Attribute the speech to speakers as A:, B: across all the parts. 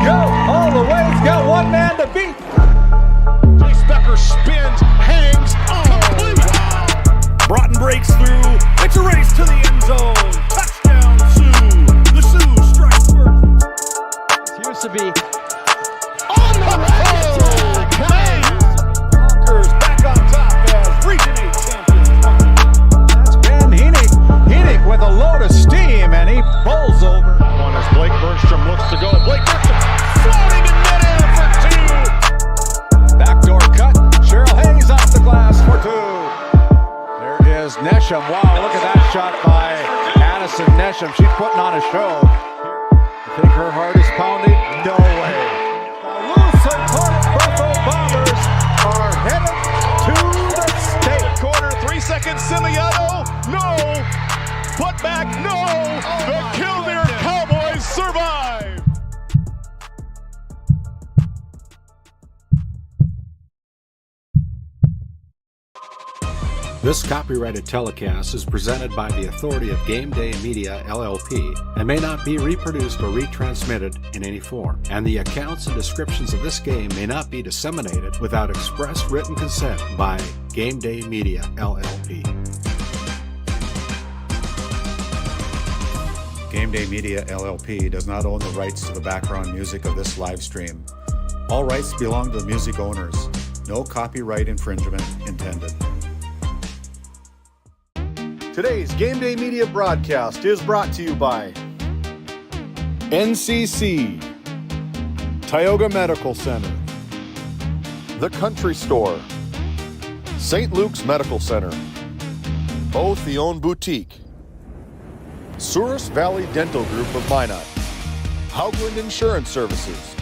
A: go all the way. He's got one man to beat.
B: Chase Becker spins, hangs, complete.
C: Broughton breaks through. It's a race to the end zone. Touchdown, Sioux. The Sioux strike first.
D: It used to be
B: On the road! Hawkers back on top as Region 8 champions.
A: That's Ben Heenick. Heenick with a load of steam, and he bowls over.
B: One as Blake Burnstrom looks to go. Blake Burnstrom floating in midair for two.
A: Backdoor cut. Cheryl Hayes off the glass for two. There is Nesham. Wow, look at that shot by Addison Nesham. She's putting on a show. You think her heart is pounding? No way. The Lusitania Buffalo Bombers are headed to the state.
B: Corner, 3 seconds, Simiano. No. Put back, no. The Killdeer Cowboys survive.
E: This copyrighted telecast is presented by the authority of GameDay Media, LLP, and may not be reproduced or retransmitted in any form. And the accounts and descriptions of this game may not be disseminated without express written consent by GameDay Media, LLP. GameDay Media, LLP does not own the rights to the background music of this live stream. All rights belong to the music owners. No copyright infringement intended.
F: Today's Game Day Media broadcast is brought to you by NCC, Tioga Medical Center, The Country Store, St. Luke's Medical Center, Both the Own Boutique, Souris Valley Dental Group of Minot, Haugland Insurance Services,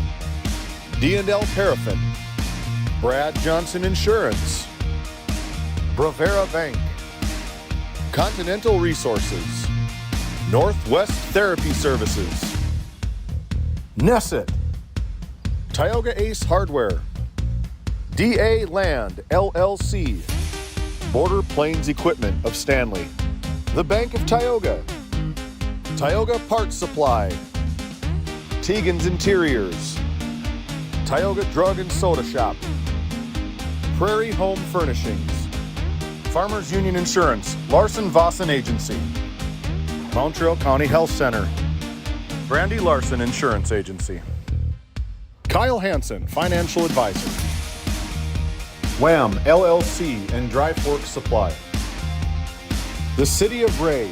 F: D&L Paraffin, Brad Johnson Insurance, Bravera Bank, Continental Resources, Northwest Therapy Services, Nesset, Tioga Ace Hardware, DA Land LLC, Border Plains Equipment of Stanley, The Bank of Tioga, Tioga Parts Supply, Tegan's Interiors, Tioga Drug and Soda Shop, Prairie Home Furnishings, Farmers Union Insurance, Larson Vossen Agency, Montreal County Health Center, Brandy Larson Insurance Agency, Kyle Hansen, Financial Advisor, Wham LLC and Dry Fork Supply, the City of Ray,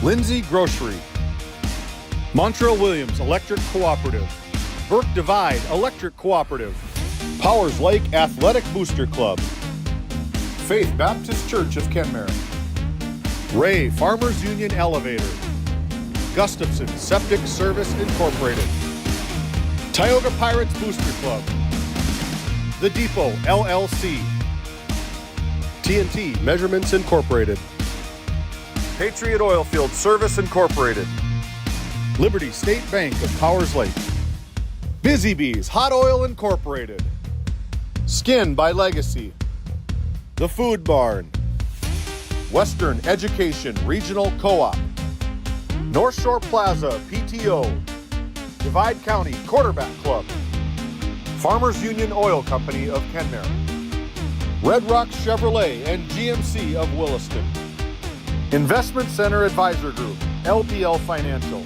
F: Lindsay Grocery, Montreal Williams Electric Cooperative, Burke Divide Electric Cooperative, Powers Lake Athletic Booster Club, Faith Baptist Church of Kenmare, Ray Farmers Union Elevator, Gustafson Septic Service Incorporated, Tioga Pirates Booster Club, The Depot LLC, TNT Measurements Incorporated, Patriot Oilfield Service Incorporated, Liberty State Bank of Powers Lake, Busy Bees Hot Oil Incorporated, Skin by Legacy, The Food Barn, Western Education Regional Co-op, North Shore Plaza PTO, Divide County Quarterback Club, Farmers Union Oil Company of Kenmare, Red Rock Chevrolet and GMC of Williston, Investment Center Advisor Group, LPL Financial,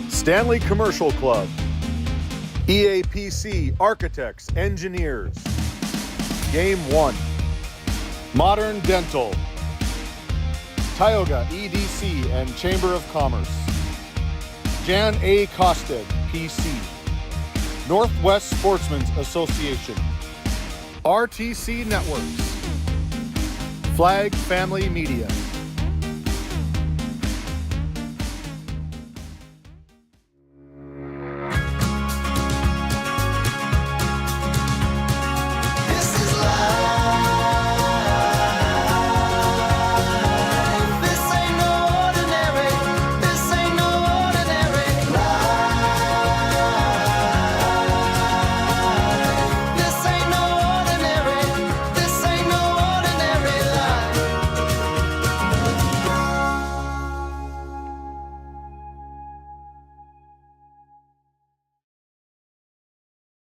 F: Stanley Commercial Club, EAPC Architects, Engineers, Game 1, Modern Dental, Tioga EDC and Chamber of Commerce, Jan A. Costed, PC, Northwest Sportsmen's Association, RTC Networks, Flag Family Media.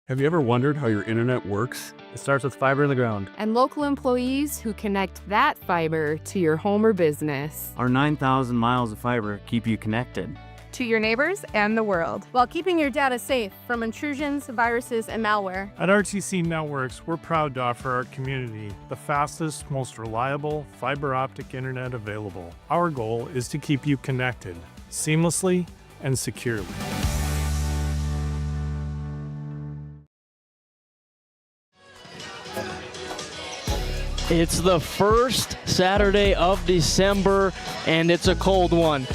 D: Have you ever wondered how your internet works? It starts with fiber in the ground.
G: And local employees who connect that fiber to your home or business.
H: Our 9,000 miles of fiber keep you connected
I: to your neighbors and the world,
J: while keeping your data safe from intrusions, viruses, and malware.
K: At RTC Networks, we're proud to offer our community the fastest, most reliable fiber optic internet available. Our goal is to keep you connected seamlessly and securely.
L: It's the first Saturday of December, and it's a cold one.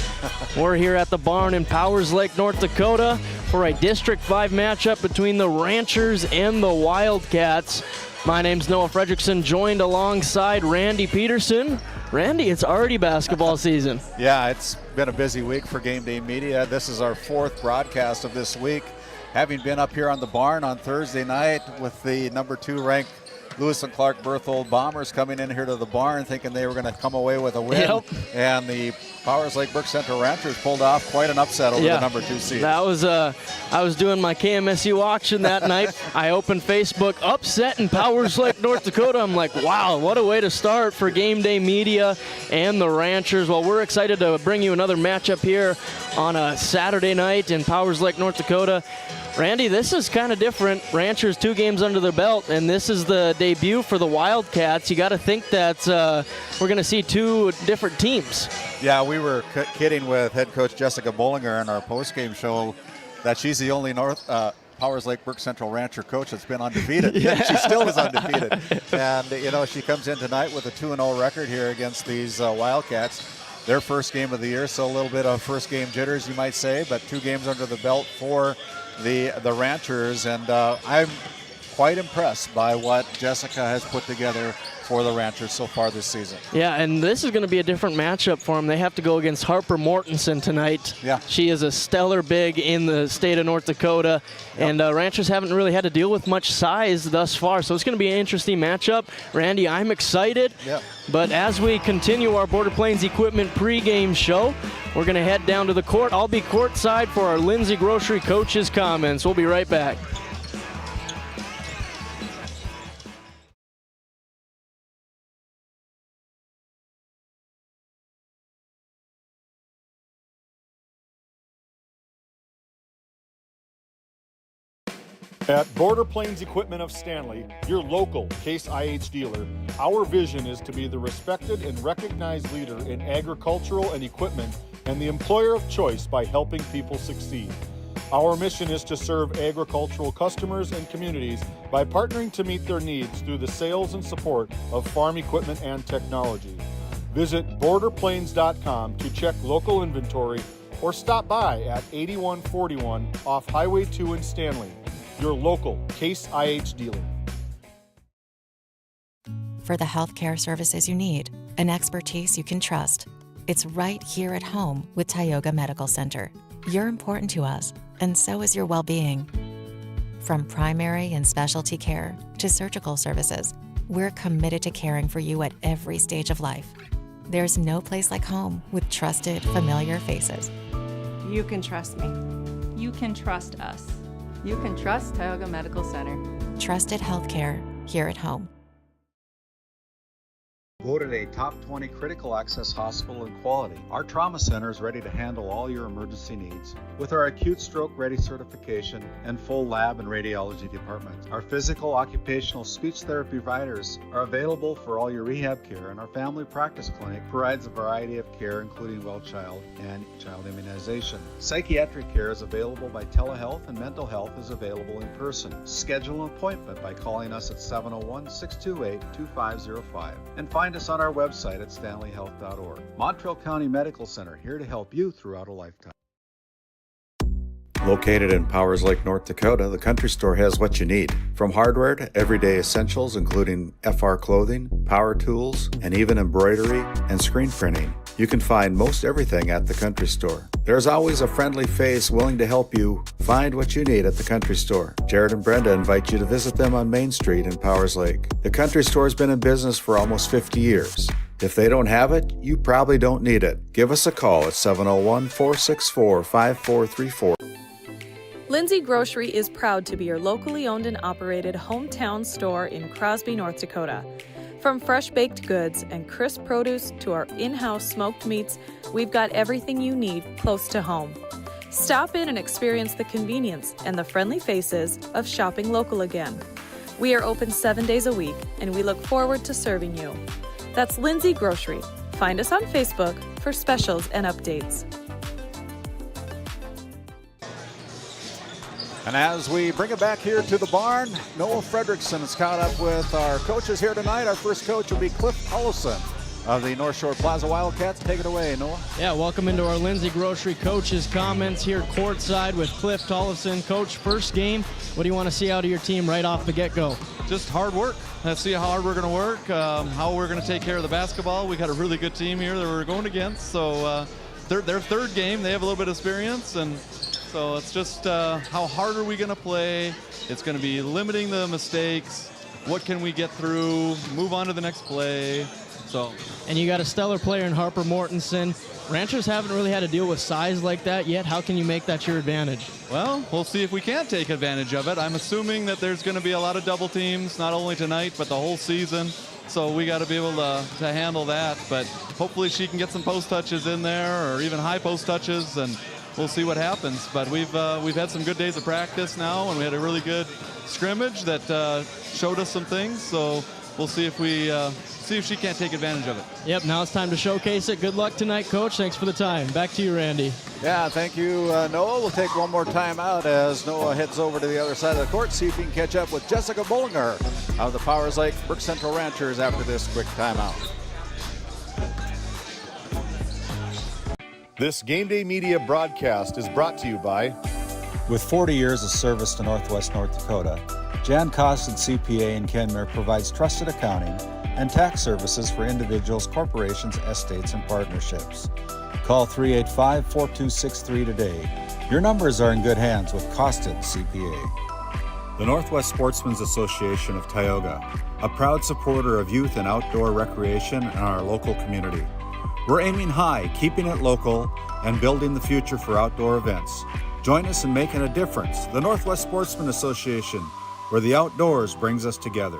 L: We're here at the barn in Powers Lake, North Dakota, for a District 5 matchup between the Ranchers and the Wildcats. My name's Noah Fredrickson, joined alongside Randy Peterson. Randy, it's already basketball season.
A: Yeah, it's been a busy week for GameDay Media. This is our fourth broadcast of this week, having been up here on the barn on Thursday night with the number 2 ranked Lewis and Clark Berthold Bombers coming in here to the barn thinking they were going to come away with a win.
L: Yep.
A: And the Powers Lake Brook Central Ranchers pulled off quite an upset over the number 2 seed.
L: That was, I was doing my KMSU auction that night. I opened Facebook, upset in Powers Lake, North Dakota. I'm like, wow, what a way to start for GameDay Media and the Ranchers. Well, we're excited to bring you another matchup here on a Saturday night in Powers Lake, North Dakota. Randy, this is kind of different. Ranchers 2 games under their belt, and this is the debut for the Wildcats. You got to think that we're going to see 2 different teams.
A: Yeah, we were kidding with head coach Jessica Bollinger in our postgame show that she's the only Powers Lake Brook Central Rancher coach that's been undefeated. Yeah. She still is undefeated. And, you know, she comes in tonight with a 2-0 record here against these Wildcats. Their first game of the year, so a little bit of first game jitters, you might say, but 2 games under the belt for the Ranchers, and I'm quite impressed by what Jessica has put together for the Ranchers so far this season.
L: Yeah, and this is going to be a different matchup for them. They have to go against Harper Mortensen tonight.
A: Yeah.
L: She is a stellar big in the state of North Dakota, and Ranchers haven't really had to deal with much size thus far, so it's going to be an interesting matchup. Randy, I'm excited, but as we continue our Border Plains Equipment pregame show, we're going to head down to the court. I'll be courtside for our Lindsay Grocery Coaches comments. We'll be right back.
F: At Border Plains Equipment of Stanley, your local Case IH dealer, our vision is to be the respected and recognized leader in agricultural and equipment and the employer of choice by helping people succeed. Our mission is to serve agricultural customers and communities by partnering to meet their needs through the sales and support of farm equipment and technology. Visit borderplains.com to check local inventory or stop by at 8141 off Highway 2 in Stanley. Your local Case IH dealer.
M: For the healthcare services you need, an expertise you can trust, it's right here at home with Tioga Medical Center. You're important to us, and so is your well-being. From primary and specialty care to surgical services, we're committed to caring for you at every stage of life. There's no place like home with trusted, familiar faces.
I: You can trust me.
N: You can trust us.
J: You can trust Tioga Medical Center.
M: Trusted healthcare here at home.
E: Voted a top 20 critical access hospital in quality, our trauma center is ready to handle all your emergency needs with our acute stroke ready certification and full lab and radiology department. Our physical, occupational, speech therapy providers are available for all your rehab care, and our family practice clinic provides a variety of care including well child and child immunization. Psychiatric care is available by telehealth, and mental health is available in person. Schedule an appointment by calling us at 701-628-2505 and find us on our website at stanleyhealth.org. Montreal County Medical Center, here to help you throughout a lifetime. Located in Powers Lake, North Dakota, the Country Store has what you need. From hardware to everyday essentials, including FR clothing, power tools, and even embroidery and screen printing. You can find most everything at the Country Store. There's always a friendly face willing to help you find what you need at the Country Store. Jared and Brenda invite you to visit them on Main Street in Powers Lake. The Country Store has been in business for almost 50 years. If they don't have it, you probably don't need it. Give us a call at 701-464-5434.
O: Lindsay Grocery is proud to be your locally owned and operated hometown store in Crosby, North Dakota. From fresh baked goods and crisp produce to our in-house smoked meats, we've got everything you need close to home. Stop in and experience the convenience and the friendly faces of shopping local again. We are open 7 days a week, and we look forward to serving you. That's Lindsay Grocery. Find us on Facebook for specials and updates.
A: And as we bring it back here to the barn, Noah Fredrickson is caught up with our coaches here tonight. Our first coach will be Cliff Ollison of the North Shore Plaza Wildcats. Take it away, Noah.
L: Yeah, welcome into our Lindsay Grocery coaches comments here courtside with Cliff Tollefson. Coach, first game, what do you want to see out of your team right off the get-go?
P: Just hard work. Let's see how hard we're going to work, how we're going to take care of the basketball. We got a really good team here that we're going against. So their third game, they have a little bit of experience, and so it's just how hard are we going to play. It's going to be limiting the mistakes. What can we get through? Move on to the next play.
L: And you got a stellar player in Harper Mortensen. Ranchers haven't really had to deal with size like that yet. How can you make that your advantage?
P: Well, we'll see if we can take advantage of it. I'm assuming that there's going to be a lot of double teams, not only tonight, but the whole season. So we got to be able to handle that. But hopefully she can get some post touches in there, or even high post touches, and we'll see what happens. But we've had some good days of practice now, and we had a really good scrimmage that showed us some things. So we'll see if she can't take advantage of it.
L: Yep, now it's time to showcase it. Good luck tonight, Coach. Thanks for the time. Back to you, Randy.
A: Yeah, thank you, Noah. We'll take one more time out as Noah heads over to the other side of the court, see if he can catch up with Jessica Bollinger of the Powers Lake Brook Central Ranchers after this quick timeout.
F: This Game Day Media broadcast is brought to you by...
Q: With 40 years of service to Northwest North Dakota, Jan Costin CPA in Kenmare provides trusted accounting and tax services for individuals, corporations, estates, and partnerships. Call 385-4263 today. Your numbers are in good hands with Costin CPA. The Northwest Sportsmen's Association of Tioga, a proud supporter of youth and outdoor recreation in our local community. We're aiming high, keeping it local, and building the future for outdoor events. Join us in making a difference. The Northwest Sportsmen Association, where the outdoors brings us together.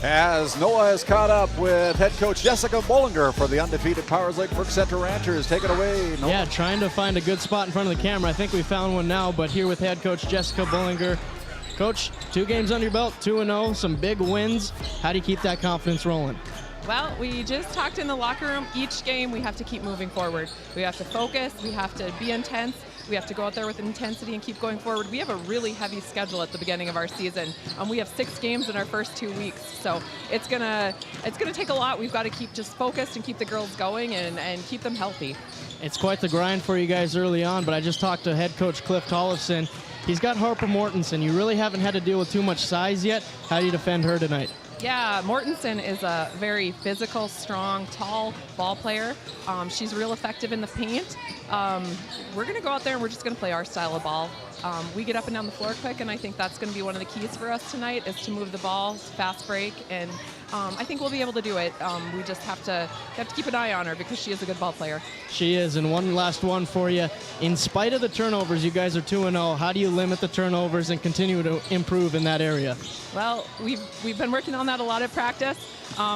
A: As Noah has caught up with head coach Jessica Bollinger for the undefeated Powers Lake Brook Central Ranchers. Take it away, Noah.
L: Yeah, trying to find a good spot in front of the camera. I think we found one now, but here with head coach Jessica Bollinger. Coach, 2 games under your belt, 2-0, some big wins. How do you keep that confidence rolling?
I: Well, we just talked in the locker room. Each game we have to keep moving forward. We have to focus, we have to be intense, we have to go out there with intensity and keep going forward. We have a really heavy schedule at the beginning of our season. We have 6 games in our first 2 weeks, so it's gonna take a lot. We've got to keep just focused and keep the girls going and keep them healthy.
L: It's quite the grind for you guys early on, but I just talked to head coach Cliff Tollefson. He's got Harper Mortensen. You really haven't had to deal with too much size yet. How do you defend her tonight?
I: Yeah, Mortensen is a very physical, strong, tall ball player. She's real effective in the paint. We're going to go out there and we're just going to play our style of ball. We get up and down the floor quick, and I think that's going to be one of the keys for us tonight is to move the ball, fast break, and I think we'll be able to do it. We just have to keep an eye on her because she is a good ball player.
L: She is, and one last one for you. In spite of the turnovers, you guys are 2-0. How do you limit the turnovers and continue to improve in that area?
I: Well, we've been working on that a lot at practice.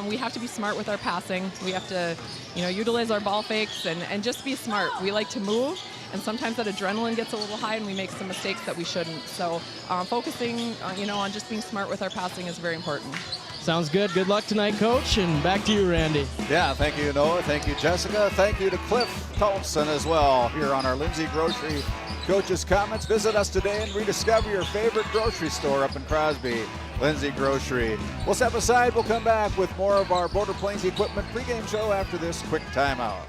I: We have to be smart with our passing. We have to, utilize our ball fakes and just be smart. We like to move, and sometimes that adrenaline gets a little high and we make some mistakes that we shouldn't. So focusing, on just being smart with our passing is very important.
L: Sounds good. Good luck tonight, Coach, and back to you, Randy.
A: Yeah, thank you, Noah. Thank you, Jessica. Thank you to Cliff Tollefson as well here on our Lindsay Grocery Coaches Comments. Visit us today and rediscover your favorite grocery store up in Crosby, Lindsay Grocery. We'll step aside. We'll come back with more of our Border Plains Equipment pregame show after this quick timeout.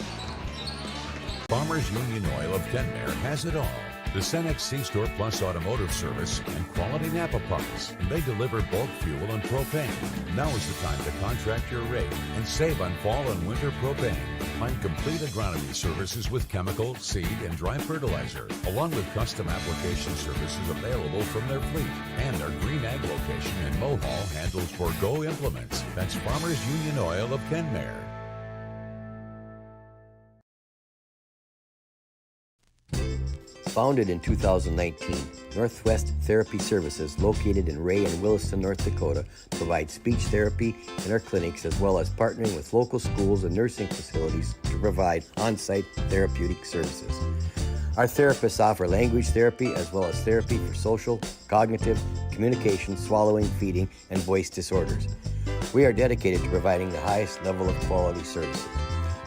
R: Farmers Union Oil of Kenmare has it all. The Cenex C-Store Plus Automotive Service and quality Napa parts. They deliver bulk fuel and propane. Now is the time to contract your rate and save on fall and winter propane. Find complete agronomy services with chemical, seed, and dry fertilizer, along with custom application services available from their fleet. And our Green Ag location in Mohall handles Forgo implements. That's Farmers Union Oil of Kenmare.
S: Founded in 2019, Northwest Therapy Services, located in Ray and Williston, North Dakota, provides speech therapy in our clinics as well as partnering with local schools and nursing facilities to provide on-site therapeutic services. Our therapists offer language therapy as well as therapy for social, cognitive, communication, swallowing, feeding, and voice disorders. We are dedicated to providing the highest level of quality services.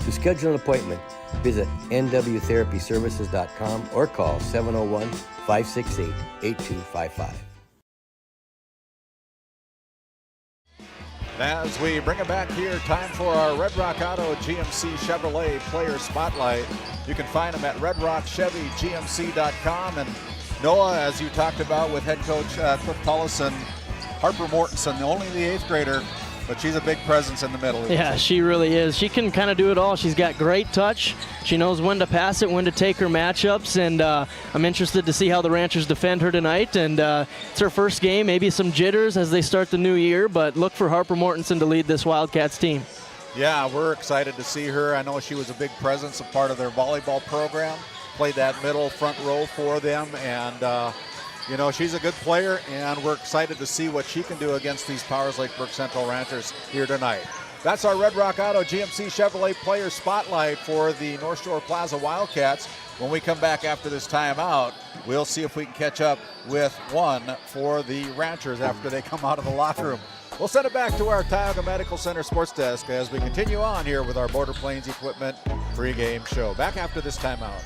S: To schedule an appointment, visit nwtherapyservices.com or call 701-568-8255.
A: As we bring it back here, time for our Red Rock Auto GMC Chevrolet Player Spotlight. You can find them at redrockchevygmc.com. And Noah, as you talked about with head coach Cliff Tullison, Harper Mortensen, only the 8th grader, but she's a big presence in the middle.
L: Yeah, she really is. She can kind of do it all. She's got great touch. She knows when to pass it, when to take her matchups, and I'm interested to see how the Ranchers defend her tonight. And it's her first game, maybe some jitters as they start the new year, but look for Harper Mortensen to lead this Wildcats team.
A: Yeah, we're excited to see her. I know she was a big presence, a part of their volleyball program, played that middle front row for them, and you know, she's a good player, and we're excited to see what she can do against these Powers Lake Brook Central Ranchers here tonight. That's our Red Rock Auto GMC Chevrolet Player Spotlight for the North Shore Plaza Wildcats. When we come back after this timeout, we'll see if we can catch up with one for the Ranchers after they come out of the locker room. We'll send it back to our Tioga Medical Center sports desk as we continue on here with our Border Plains Equipment pregame show. Back after this timeout.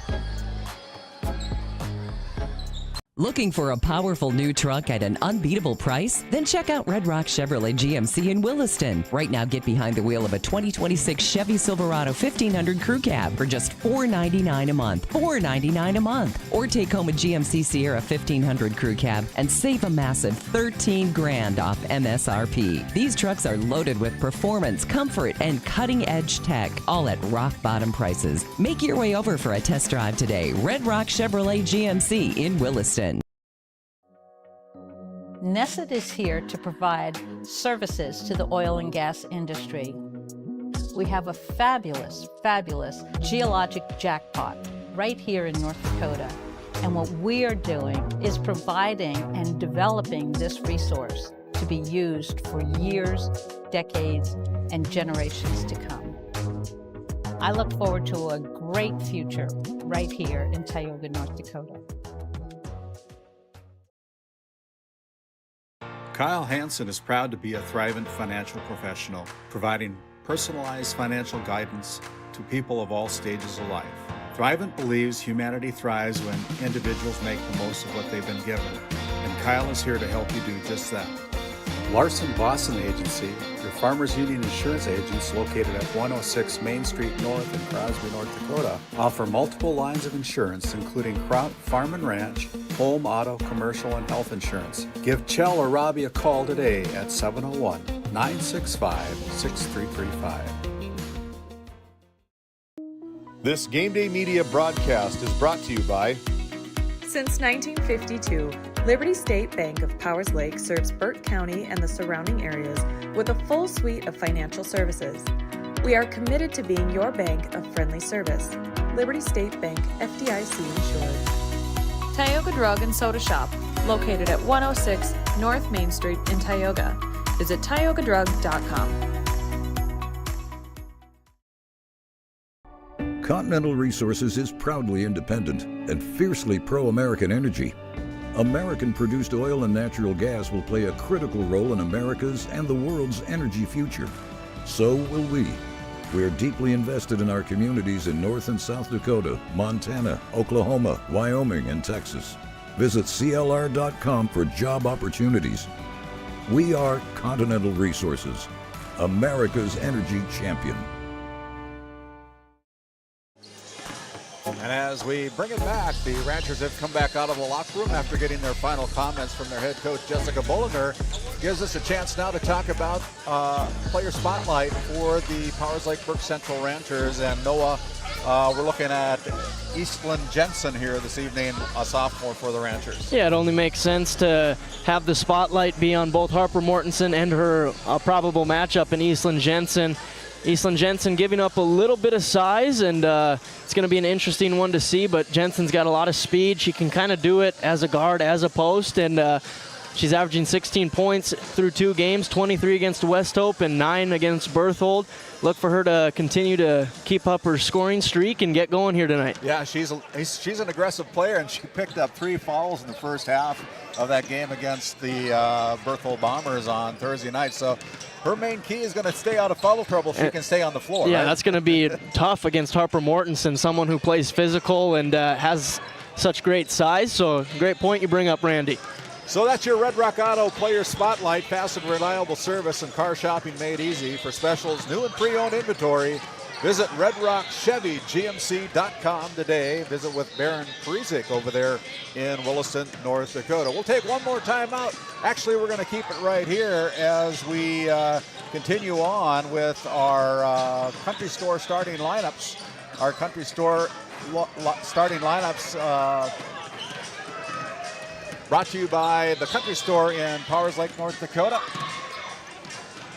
T: Looking for a powerful new truck at an unbeatable price? Then check out Red Rock Chevrolet GMC in Williston. Right now, get behind the wheel of a 2026 Chevy Silverado 1500 Crew Cab for just $499 a month. $499 a month. Or take home a GMC Sierra 1500 Crew Cab and save a massive $13,000 off MSRP. These trucks are loaded with performance, comfort, and cutting-edge tech, all at rock-bottom prices. Make your way over for a test drive today. Red Rock Chevrolet GMC in Williston.
U: Nesset is here to provide services to the oil and gas industry. We have a fabulous, fabulous geologic jackpot right here in North Dakota. And what we are doing is providing and developing this resource to be used for years, decades, and generations to come. I look forward to a great future right here in Tioga, North Dakota.
Q: Kyle Hansen is proud to be a Thrivent financial professional, providing personalized financial guidance to people of all stages of life. Thrivent believes humanity thrives when individuals make the most of what they've been given, and Kyle is here to help you do just that. Larson Boston Agency, your Farmers Union insurance agents located at 106 Main Street North in Crosby, North Dakota, offer multiple lines of insurance, including crop, farm and ranch, home, auto, commercial, and health insurance. Give Chell or Robbie a call today at 701-965-6335.
F: This GameDay Media broadcast is brought to you by...
O: Since 1952, Liberty State Bank of Powers Lake serves Burt County and the surrounding areas with a full suite of financial services. We are committed to being your bank of friendly service. Liberty State Bank, FDIC insured. Tioga Drug and Soda Shop, located at 106 North Main Street in Tioga. Visit tiogadrug.com.
V: Continental Resources is proudly independent and fiercely pro-American energy. American-produced oil and natural gas will play a critical role in America's and the world's energy future. So will we. We are deeply invested in our communities in North and South Dakota, Montana, Oklahoma, Wyoming, and Texas. Visit CLR.com for job opportunities. We are Continental Resources, America's energy champion.
A: And as we bring it back, the Ranchers have come back out of the locker room after getting their final comments from their head coach, Jessica Bollinger. Gives us a chance now to talk about player spotlight for the Powers Lake Brook Central Ranchers. And Noah, we're looking at Eastland Jensen here this evening, a sophomore for the Ranchers.
L: Yeah, it only makes sense to have the spotlight be on both Harper Mortensen and her probable matchup in Eastland Jensen. Eastland Jensen giving up a little bit of size, and it's going to be an interesting one to see, but Jensen's got a lot of speed. She can kind of do it as a guard, as a post, and she's averaging 16 points through 2 games, 23 against West Hope and 9 against Berthold. Look for her to continue to keep up her scoring streak and get going here tonight.
A: Yeah, she's an aggressive player, and she picked up 3 fouls in the first half of that game against the Berthold Bombers on Thursday night. So her main key is going to stay out of foul trouble if she can stay on the floor.
L: Yeah,
A: right?
L: That's going to be tough against Harper Mortensen, someone who plays physical and has such great size. So great point you bring up, Randy.
A: So that's your Red Rock Auto Player Spotlight. Fast and reliable service and car shopping made easy. For specials, new and pre-owned inventory, visit redrockchevygmc.com today. Visit with Baron Perizik over there in Williston, North Dakota. We'll take one more time out. Actually, we're going to keep it right here as we continue on with our country store starting lineups. Our country store starting lineups brought to you by the Country Store in Powers Lake, North Dakota.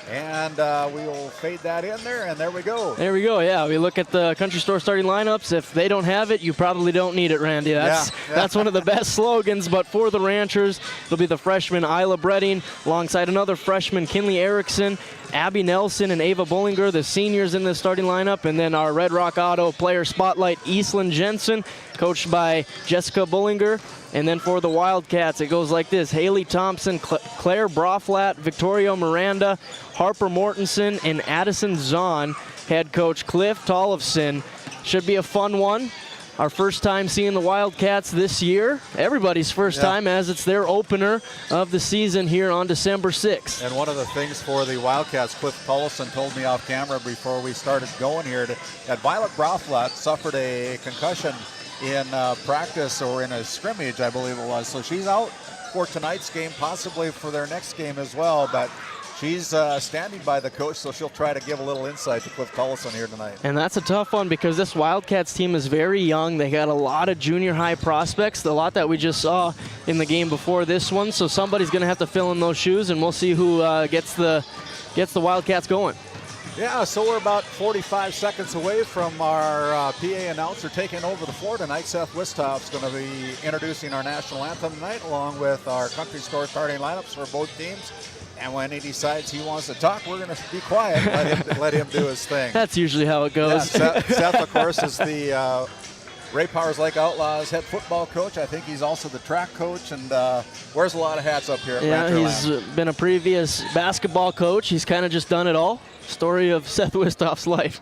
A: And we will fade that in there, and there we go.
L: There we go, yeah. We look at the Country Store starting lineups. If they don't have it, you probably don't need it, Randy. That's one of the best slogans, but for the Ranchers, it'll be the freshman Isla Bredding alongside another freshman, Kinley Erickson, Abby Nelson, and Ava Bullinger, the seniors in the starting lineup, and then our Red Rock Auto Player Spotlight, Eastland Jensen, coached by Jessica Bullinger. And then for the Wildcats, it goes like this: Haley Thompson, Claire Broflat, Victoria Miranda, Harper Mortensen, and Addison Zahn. Head coach Cliff Tollefson. Should be a fun one. Our first time seeing the Wildcats this year. Everybody's first time, as it's their opener of the season here on December 6th.
A: And one of the things for the Wildcats, Cliff Tollefson told me off camera before we started going here, that Violet Broflat suffered a concussion in practice, or in a scrimmage, I believe it was. So she's out for tonight's game, possibly for their next game as well. But she's standing by the coach, so she'll try to give a little insight to Cliff Tollefson here tonight.
L: And that's a tough one because this Wildcats team is very young. They got a lot of junior high prospects, a lot that we just saw in the game before this one. So somebody's going to have to fill in those shoes, and we'll see who gets the Wildcats going.
A: Yeah, so we're about 45 seconds away from our PA announcer taking over the floor tonight. Seth Wisthoff's going to be introducing our national anthem tonight, along with our country store starting lineups for both teams. And when he decides he wants to talk, we're going to be quiet and let him do his thing.
L: That's usually how it goes.
A: Yeah, Seth, of course, is the Ray Powers Lake Outlaws head football coach. I think he's also the track coach, and wears a lot of hats up here at Rancherland.
L: He's been a previous basketball coach. He's kind of just done it all. Story of Seth Wisthoff's life.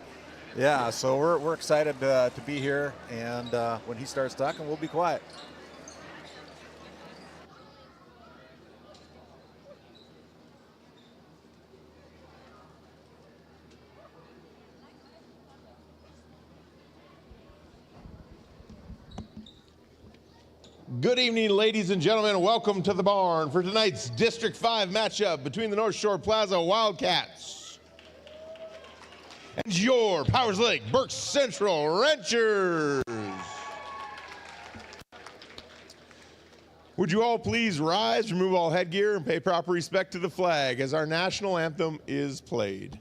A: Yeah, so we're excited to be here, and when he starts talking, we'll be quiet.
B: Good evening, ladies and gentlemen. Welcome to the barn for tonight's District 5 matchup between the North Shore Plaza Wildcats and your Powers Lake Berks Central Ranchers. Would you all please rise, remove all headgear, and pay proper respect to the flag as our national anthem is played.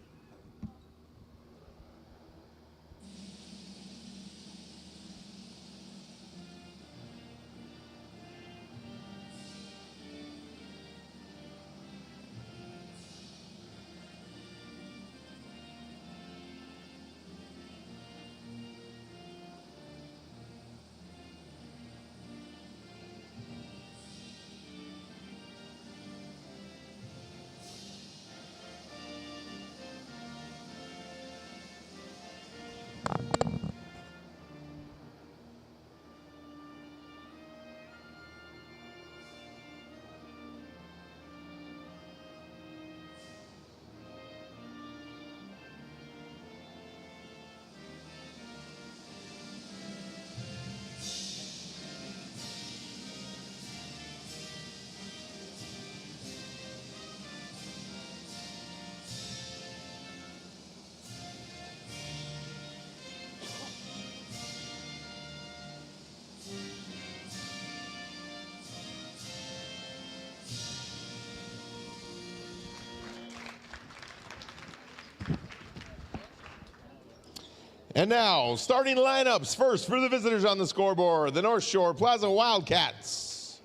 B: And now, starting lineups. First, for the visitors on the scoreboard, the North Shore Plaza Wildcats.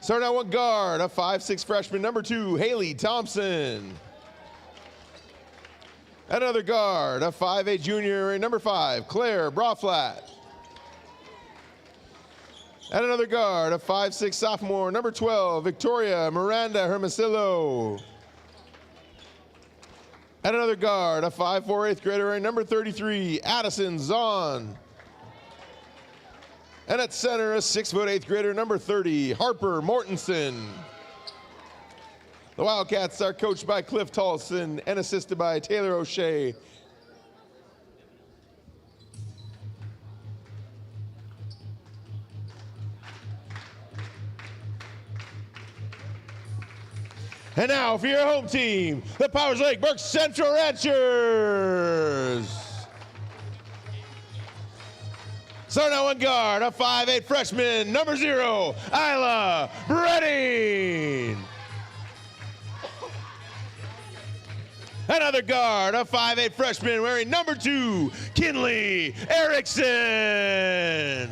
B: Starting out one guard, a 5'6" freshman, number 2, Haley Thompson. Another guard, a 5'8" junior, number 5, Claire Braflat. And another guard, a 5'6" sophomore, number 12, Victoria Miranda Hermosillo. And another guard, a 5'4" 8th grader, number 33, Addison Zahn. And at center, a 6' 8th grader, number 30, Harper Mortensen. The Wildcats are coached by Cliff Tolson and assisted by Taylor O'Shea. And now for your home team, the Powers Lake Burke Central Ranchers. Starting at one guard, a 5'8" freshman, number 0, Isla Bredding. Another guard, a 5'8" freshman wearing number 2, Kinley Erickson.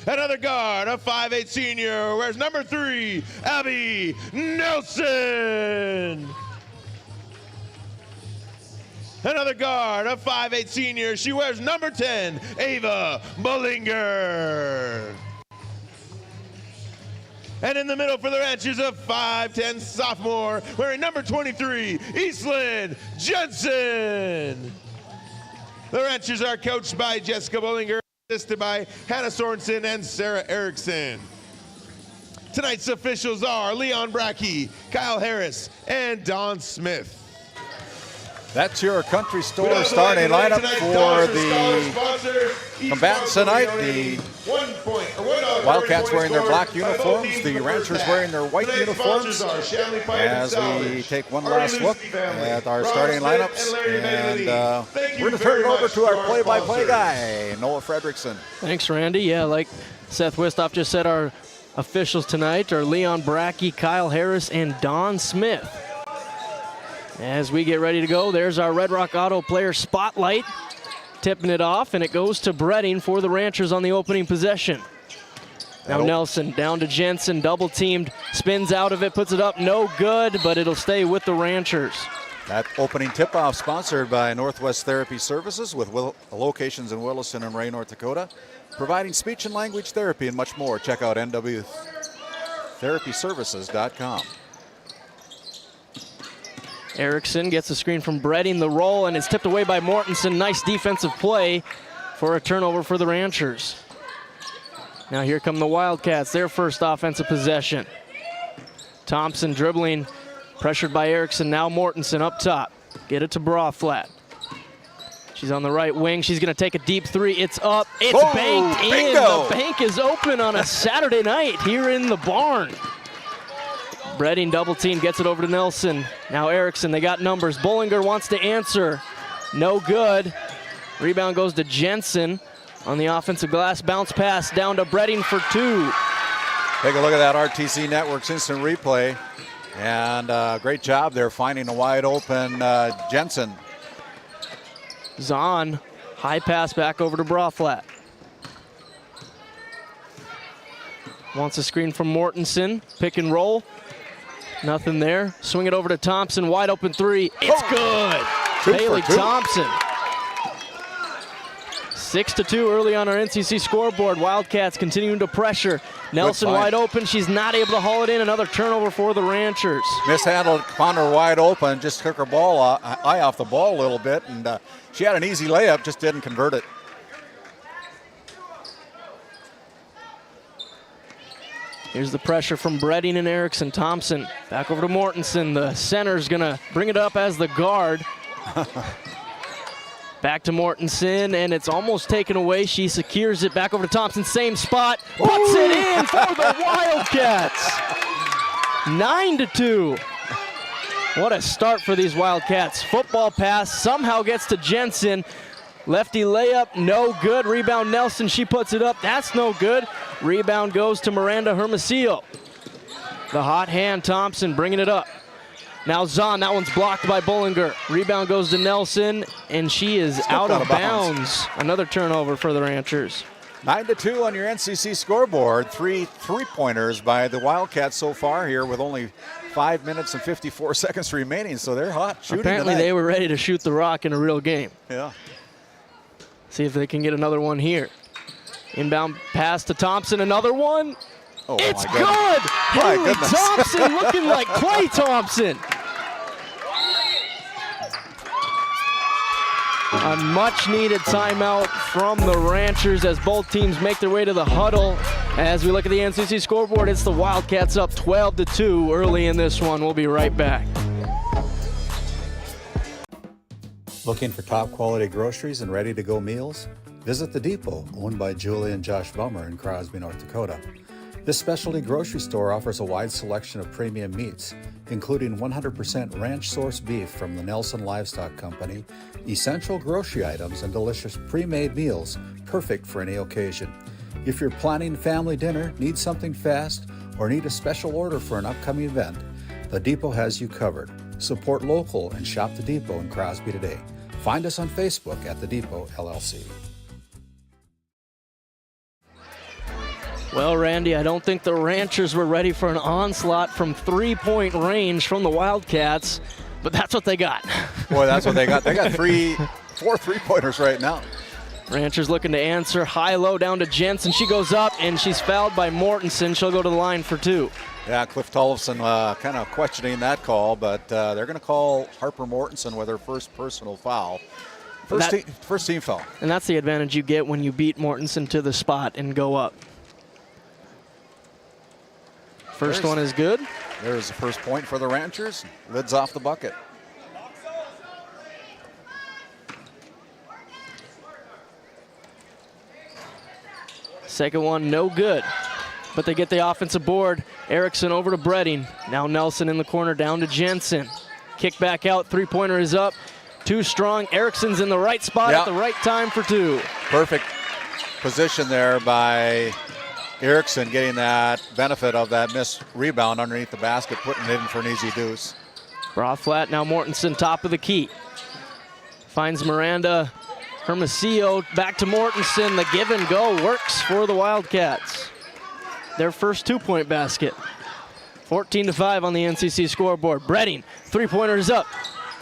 B: Another guard, a 5'8" senior, wears number 3, Abby Nelson. Another guard, a 5'8" senior, she wears number 10, Ava Bollinger. And in the middle for the Ranchers, a 5'10" sophomore, wearing number 23, Eastland Jensen. The Ranchers are coached by Jessica Bollinger, assisted by Hannah Sorensen and Sarah Erickson. Tonight's officials are Leon Brackey, Kyle Harris, and Don Smith.
A: That's your country store starting lineup for the combatants tonight. The Wildcats wearing their black uniforms, the Ranchers wearing their white uniforms. As we take one last look at our starting lineups, and we're going to turn it over to our play-by-play guy, Noah Fredrickson.
L: Thanks, Randy. Yeah, like Seth Wistoff just said, our officials tonight are Leon Brackey, Kyle Harris, and Don Smith. As we get ready to go, there's our Red Rock Auto player spotlight, tipping it off, and it goes to Bredding for the Ranchers on the opening possession. Now Nelson down to Jensen, double teamed, spins out of it, puts it up, no good, but it'll stay with the Ranchers.
A: That opening tip-off sponsored by Northwest Therapy Services with locations in Williston and Ray, North Dakota, providing speech and language therapy and much more. Check out nwtherapyservices.com.
L: Erickson gets a screen from Bredding, the roll, and it's tipped away by Mortensen. Nice defensive play for a turnover for the Ranchers. Now here come the Wildcats, their first offensive possession. Thompson dribbling, pressured by Erickson. Now Mortensen up top. Get it to Braflat. She's on the right wing. She's going to take a deep three. It's up. It's banked in.
A: Bingo.
L: The bank is open on a Saturday night here in the barn. Bredding double team, gets it over to Nelson. Now Erickson, they got numbers. Bollinger wants to answer. No good. Rebound goes to Jensen on the offensive glass. Bounce pass down to Bredding for 2.
A: Take a look at that RTC Networks instant replay. And great job there finding a wide open Jensen.
L: Zahn, high pass back over to Braflat. Wants a screen from Mortensen. Pick and roll. Nothing there. Swing it over to Thompson. Wide open 3. It's good. Haley Thompson. 6-2 early on our NCC scoreboard. Wildcats continuing to pressure. Nelson wide open. She's not able to haul it in. Another turnover for the Ranchers.
A: Mishandled, found her wide open, just took her eye off the ball a little bit, and she had an easy layup, just didn't convert it.
L: Here's the pressure from Bredding and Erickson. Thompson back over to Mortensen. The center's gonna bring it up as the guard. Back to Mortensen, and it's almost taken away. She secures it back over to Thompson. Same spot, puts it in for the Wildcats. 9-2. What a start for these Wildcats. Football pass somehow gets to Jensen. Lefty layup, no good. Rebound Nelson, she puts it up. That's no good. Rebound goes to Miranda Hermosillo. The hot hand, Thompson bringing it up. Now Zahn, that one's blocked by Bullinger. Rebound goes to Nelson, and she is out of bounds. Another turnover for the Ranchers.
E: 9-2 on your NCC scoreboard. 3 3-pointers by the Wildcats so far here with only 5 minutes and 54 seconds remaining, so they're hot shooting
L: Apparently
E: tonight.
L: they were ready to shoot the rock in a real game.
E: Yeah.
L: See if they can get another one here. Inbound pass to Thompson, another one.
E: Oh,
L: it's
E: my
L: good!
E: My
L: Haley
E: goodness.
L: Thompson looking like Clay Thompson. A much-needed timeout from the Ranchers as both teams make their way to the huddle. As we look at the NCC scoreboard, it's the Wildcats up 12-2 early in this one. We'll be right back.
Q: Looking for top quality groceries and ready-to-go meals? Visit The Depot, owned by Julie and Josh Bummer in Crosby, North Dakota. This specialty grocery store offers a wide selection of premium meats, including 100% ranch-sourced beef from the Nelson Livestock Company, essential grocery items, and delicious pre-made meals, perfect for any occasion. If you're planning family dinner, need something fast, or need a special order for an upcoming event, The Depot has you covered. Support local and shop The Depot in Crosby today. Find us on Facebook at The Depot LLC.
L: Well, Randy, I don't think the Ranchers were ready for an onslaught from three-point range from the Wildcats, but that's what they got.
E: Boy, that's what they got. They got 4 3-pointers right now.
L: Ranchers looking to answer high-low down to Jensen. She goes up, and she's fouled by Mortensen. She'll go to the line for 2.
E: Yeah, Cliff Tollefson kind of questioning that call, but they're going to call Harper Mortensen with her first personal foul. First team foul.
L: And that's the advantage you get when you beat Mortensen to the spot and go up. First one is good.
E: There's the first point for the Ranchers. Lids off the bucket.
L: Second one, no good. But they get the offensive board. Erickson over to Bredding. Now Nelson in the corner down to Jensen. Kick back out, three-pointer is up. Too strong. Erickson's in the right spot at the right time for 2.
E: Perfect position there by Erickson, getting that benefit of that missed rebound underneath the basket, putting it in for an easy deuce.
L: Flat, now Mortensen top of the key. Finds Miranda Hermosillo, back to Mortensen. The give and go works for the Wildcats. Their first 2-point basket. 14-5 on the NCC scoreboard. Bredding, three-pointer is up.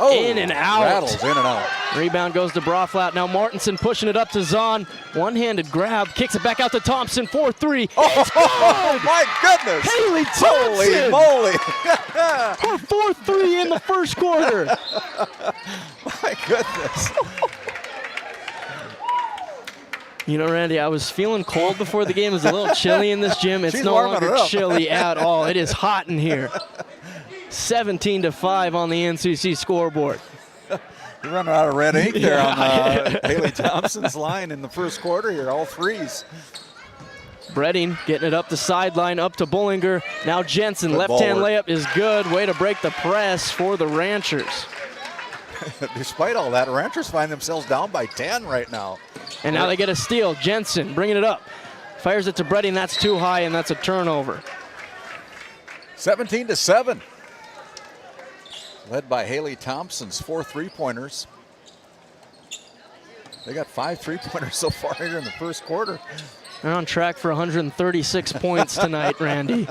E: Oh,
L: in and out.
E: Rattles in and out.
L: Rebound goes to Broflat. Now Mortensen pushing it up to Zahn. One-handed grab, kicks it back out to Thompson. 4-3. It's good!
E: My goodness!
L: Haley Thompson!
E: Holy moly!
L: Her 4-3 in the first quarter.
E: My goodness.
L: You know, Randy, I was feeling cold before the game. It was a little chilly in this gym. It's no longer chilly at all. It is hot in here. 17-5 on the NCC scoreboard.
E: You're running out of red ink there on Haley Thompson's line in the first quarter here, all threes.
L: Bredding getting it up the sideline, up to Bullinger. Now Jensen, left-hand layup is good. Way to break the press for the Ranchers.
E: Despite all that, Ranchers find themselves down by 10 right now.
L: And now they get a steal. Jensen bringing it up. Fires it to Bredding. That's too high, and that's a turnover.
E: 17-7. Led by Haley Thompson's 4 3-pointers. They got 5 3-pointers so far here in the first quarter.
L: They're on track for 136 points tonight, Randy.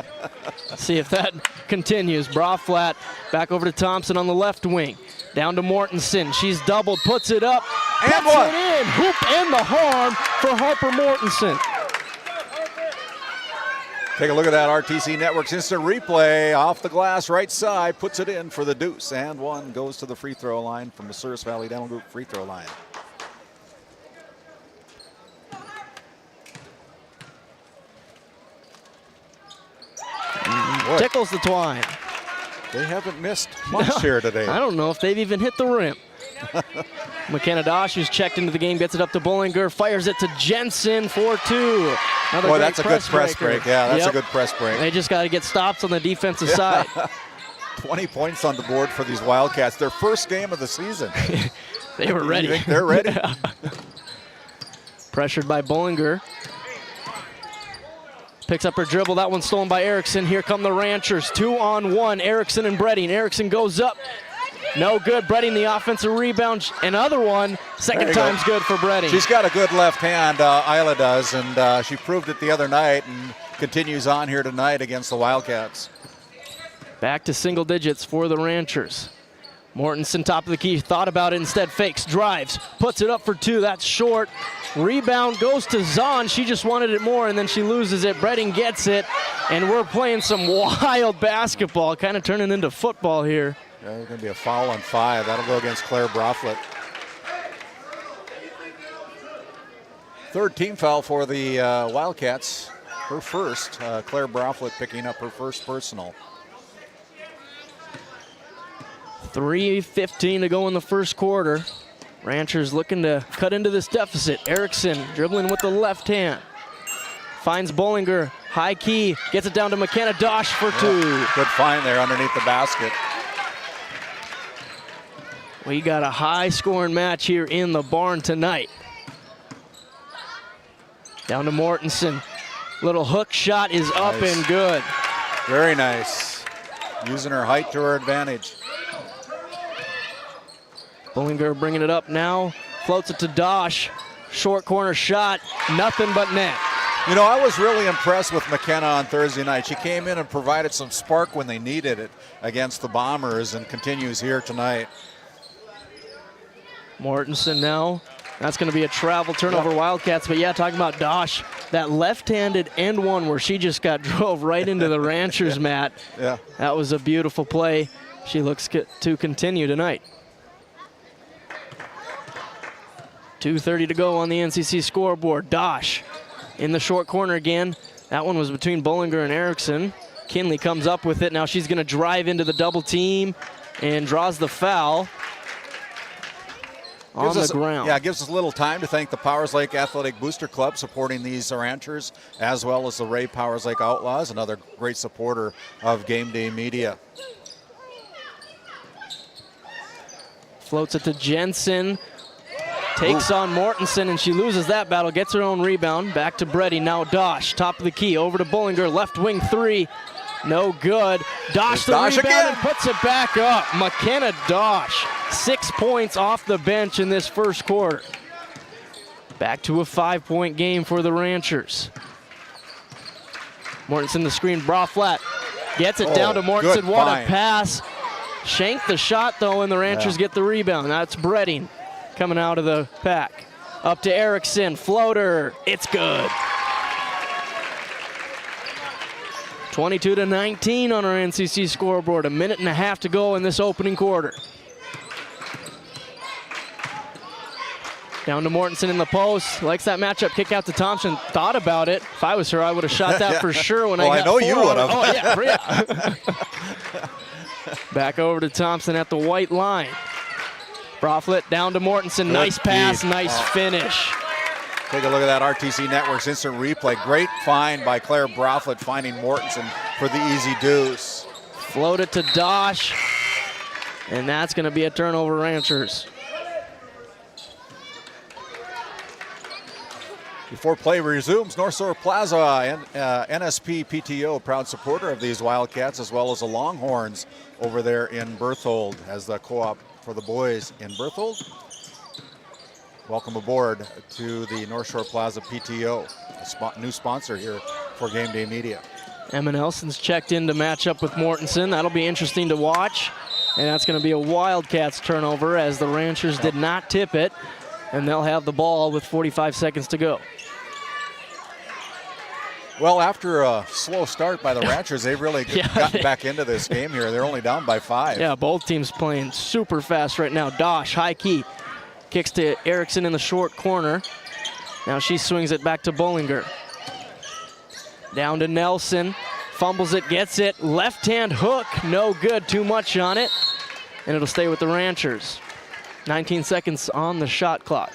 L: See if that continues. Broflat back over to Thompson on the left wing. Down to Mortensen. She's doubled, puts it up,
E: and
L: puts it in. Hoop and the harm for Harper Mortensen.
E: Take a look at that RTC Network's instant replay. Off the glass, right side, puts it in for the deuce. And one goes to the free throw line from the Souris Valley Dental Group free throw line.
L: Tickles the twine.
E: They haven't missed much here today.
L: I don't know if they've even hit the rim. McKenna Dosh, who's checked into the game, gets it up to Bullinger, fires it to Jensen, 4-2.
E: Boy, that's a good press break. Yeah, that's a good press break.
L: They just got to get stops on the defensive side.
E: 20 points on the board for these Wildcats. Their first game of the season.
L: They were ready.
E: You think they're ready?
L: Pressured by Bullinger. Picks up her dribble. That one's stolen by Erickson. Here come the Ranchers. 2-on-1. Erickson and Bredding. Erickson goes up. No good. Bredding the offensive rebound. Another one. Second time's good for Bredding.
E: She's got a good left hand, Isla does, and she proved it the other night and continues on here tonight against the Wildcats.
L: Back to single digits for the Ranchers. Mortensen, top of the key, thought about it, instead fakes, drives, puts it up for 2. That's short. Rebound goes to Zahn. She just wanted it more, and then she loses it. Bredding gets it, and we're playing some wild basketball, kind of turning into football here.
E: Yeah, there's going to be a foul on 5. That'll go against Claire Broflet. Third team foul for the Wildcats. Her first. Claire Broflet picking up her first personal.
L: 3:15 to go in the first quarter. Ranchers looking to cut into this deficit. Erickson dribbling with the left hand. Finds Bollinger, high key, gets it down to McKenna Dosh for 2.
E: Good find there underneath the basket.
L: We got a high scoring match here in the barn tonight. Down to Mortensen. Little hook shot is up and good.
E: Very nice. Using her height to her advantage.
L: Bollinger bringing it up now. Floats it to Dosh. Short corner shot. Nothing but net.
E: You know, I was really impressed with McKenna on Thursday night. She came in and provided some spark when they needed it against the Bombers and continues here tonight.
L: Mortensen now. That's going to be a travel turnover, Wildcats. But yeah, talking about Dosh, that left-handed end one where she just got drove right into the Ranchers mat.
E: Yeah.
L: That was a beautiful play. She looks to continue tonight. 2:30 to go on the NCC scoreboard. Dosh in the short corner again. That one was between Bollinger and Erickson. Kinley comes up with it. Now she's going to drive into the double team and draws the foul on the ground.
E: Yeah, it gives us a little time to thank the Powers Lake Athletic Booster Club supporting these Ranchers, as well as the Ray Powers Lake Outlaws, another great supporter of GameDay Media.
L: Floats it to Jensen. Takes on Mortensen, and she loses that battle. Gets her own rebound. Back to Bredding. Now Dosh, top of the key. Over to Bollinger. Left wing 3. No good. Dosh the rebound again. And puts it back up. McKenna Dosh. 6 points off the bench in this first quarter. Back to a 5-point game for the Ranchers. Mortensen the screen. Broflat gets it down to Mortensen. What a pass. Shanked the shot, though, and the Ranchers get the rebound. That's Bredding coming out of the pack. Up to Erickson, floater, it's good. 22-19 on our NCC scoreboard. 1.5 minutes to go in this opening quarter. Down to Mortensen in the post. Likes that matchup. Kick out to Thompson. Thought about it. If I was her, I would have shot that for sure when I got
E: know you would have.
L: Oh, yeah. Back over to Thompson at the white line. Broflet down to Mortensen.
E: Good
L: nice pass,
E: deep.
L: nice finish.
E: Take a look at that RTC Network's instant replay. Great find by Claire Broflet finding Mortensen for the easy deuce.
L: Float it to Dosh, and that's going to be a turnover, Ranchers.
E: Before play resumes, North Shore Plaza and NSP PTO, proud supporter of these Wildcats, as well as the Longhorns over there in Berthold as the co-op for the boys in Berthold. Welcome aboard to the North Shore Plaza PTO, a new sponsor here for GameDay Media.
L: Emma Nelson's checked in to match up with Mortensen. That'll be interesting to watch. And that's going to be a Wildcats turnover as the Ranchers did not tip it. And they'll have the ball with 45 seconds to go.
E: Well, after a slow start by the Ranchers, they've really gotten back into this game here. They're only down by 5.
L: Yeah, both teams playing super fast right now. Dosh, high key. Kicks to Erickson in the short corner. Now she swings it back to Bollinger. Down to Nelson. Fumbles it, gets it. Left-hand hook, no good. Too much on it. And it'll stay with the Ranchers. 19 seconds on the shot clock.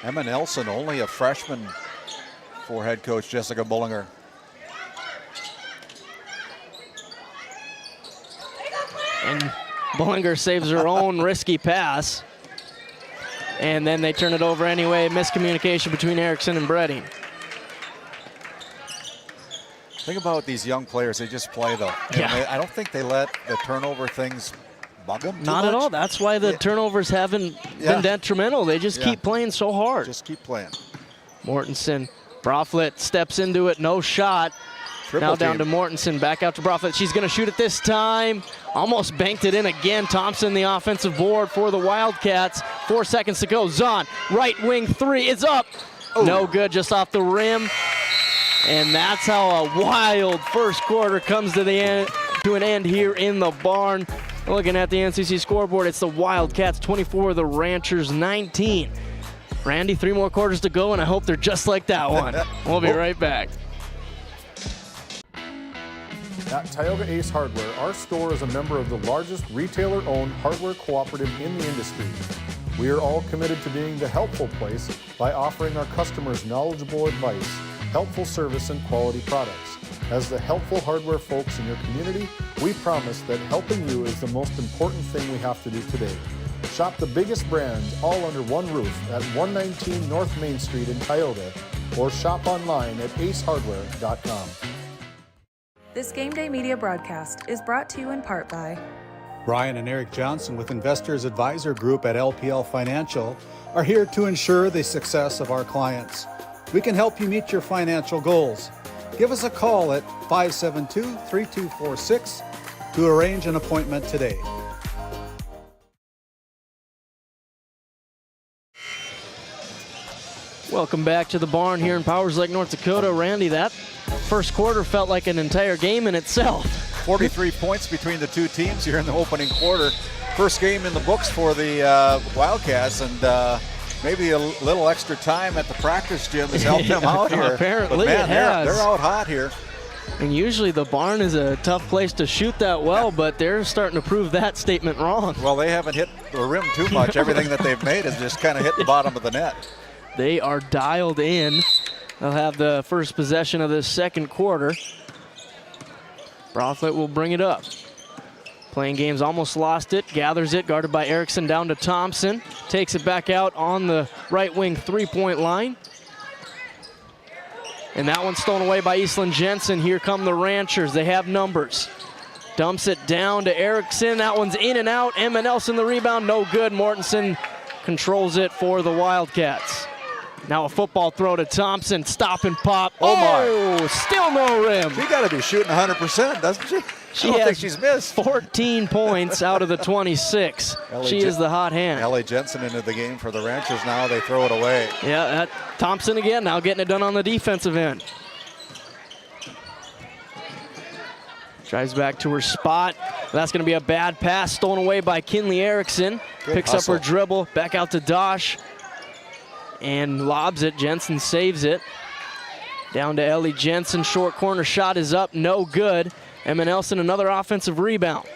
E: Emma Nelson, only a freshman for head coach Jessica Bollinger.
L: And Bollinger saves her own risky pass. And then they turn it over anyway. Miscommunication between Erickson and Bredding.
C: Think about these young players. They just play, though.
L: Yeah.
C: I don't think they let the turnover things bug them too
L: Not
C: much.
L: at all. That's why the turnovers haven't been detrimental. They just keep playing so hard.
C: Just keep playing.
L: Mortensen. Brofflet steps into it. No shot.
C: Triple
L: now down
C: team.
L: to Mortensen. Back out to Brofflet. She's going to shoot it this time. Almost banked it in again. Thompson, the offensive board for the Wildcats. 4 seconds to go. Zahn, right wing three is up.
C: Oh.
L: No good, just off the rim. And that's how a wild first quarter comes to an end here in the barn. Looking at the NCC scoreboard, it's the Wildcats 24, the Ranchers 19. Randy, 3 more quarters to go, and I hope they're just like that one. We'll be right back.
F: At Tioga Ace Hardware, our store is a member of the largest retailer-owned hardware cooperative in the industry. We are all committed to being the helpful place by offering our customers knowledgeable advice, helpful service, and quality products. As the helpful hardware folks in your community, we promise that helping you is the most important thing we have to do today. Shop the biggest brands all under one roof at 119 North Main Street in Tioga, or shop online at acehardware.com.
O: This GameDay Media broadcast is brought to you in part by
Q: Brian and Eric Johnson with Investors Advisor Group at LPL Financial are here to ensure the success of our clients. We can help you meet your financial goals. Give us a call at 572-3246 to arrange an appointment today.
L: Welcome back to the barn here in Powers Lake, North Dakota. Randy, that first quarter felt like an entire game in itself.
C: 43 points between the two teams here in the opening quarter. First game in the books for the Wildcats, and maybe a little extra time at the practice gym has helped them out here.
L: Apparently
C: but man,
L: it has.
C: They're out hot here.
L: And usually the barn is a tough place to shoot that well, but they're starting to prove that statement wrong.
C: Well, they haven't hit the rim too much. Everything that they've made has just kind of hit the bottom of the net.
L: They are dialed in. They'll have the first possession of this second quarter. Brothlet will bring it up. Playing games, almost lost it, gathers it, guarded by Erickson down to Thompson. Takes it back out on the right wing three-point line. And that one's stolen away by Eastland Jensen. Here come the Ranchers. They have numbers. Dumps it down to Erickson. That one's in and out. Emma Nelson the rebound, no good. Mortensen controls it for the Wildcats. Now a football throw to Thompson. Stop and pop.
C: Oh my.
L: Still no rim.
C: She got to be shooting 100%, doesn't she?
L: She
C: I don't
L: has
C: think she's missed.
L: 14 points out of the 26. She is the hot hand.
C: Ellie Jensen into the game for the Ranchers now. They throw it away.
L: Yeah, Thompson again, now getting it done on the defensive end. Drives back to her spot. That's going to be a bad pass stolen away by Kinley Erickson.
C: Good
L: Picks
C: hustle.
L: up her dribble, back out to Dosh. And lobs it. Jensen saves it. Down to Ellie Jensen. Short corner shot is up. No good. Emma Nelson, another offensive rebound.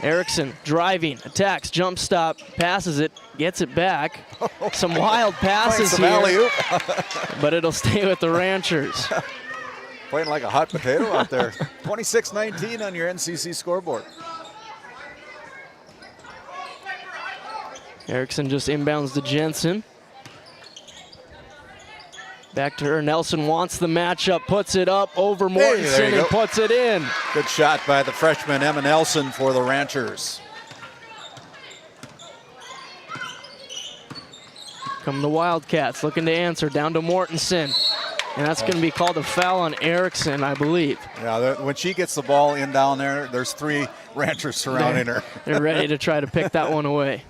L: Erickson driving, attacks, jump stop, passes it, gets it back. Some wild passes here. But it'll stay with the Ranchers.
C: Playing like a hot potato out there. 26-19 on your NCC scoreboard.
L: Erickson just inbounds to Jensen. Back to her. Nelson wants the matchup, puts it up over Mortensen and puts it in.
C: Good shot by the freshman Emma Nelson for the Ranchers.
L: Come the Wildcats looking to answer. Down to Mortensen. And that's going to be called a foul on Erickson, I believe.
C: Yeah, when she gets the ball in down there, there's 3 Ranchers surrounding her.
L: They're ready to try to pick that one away.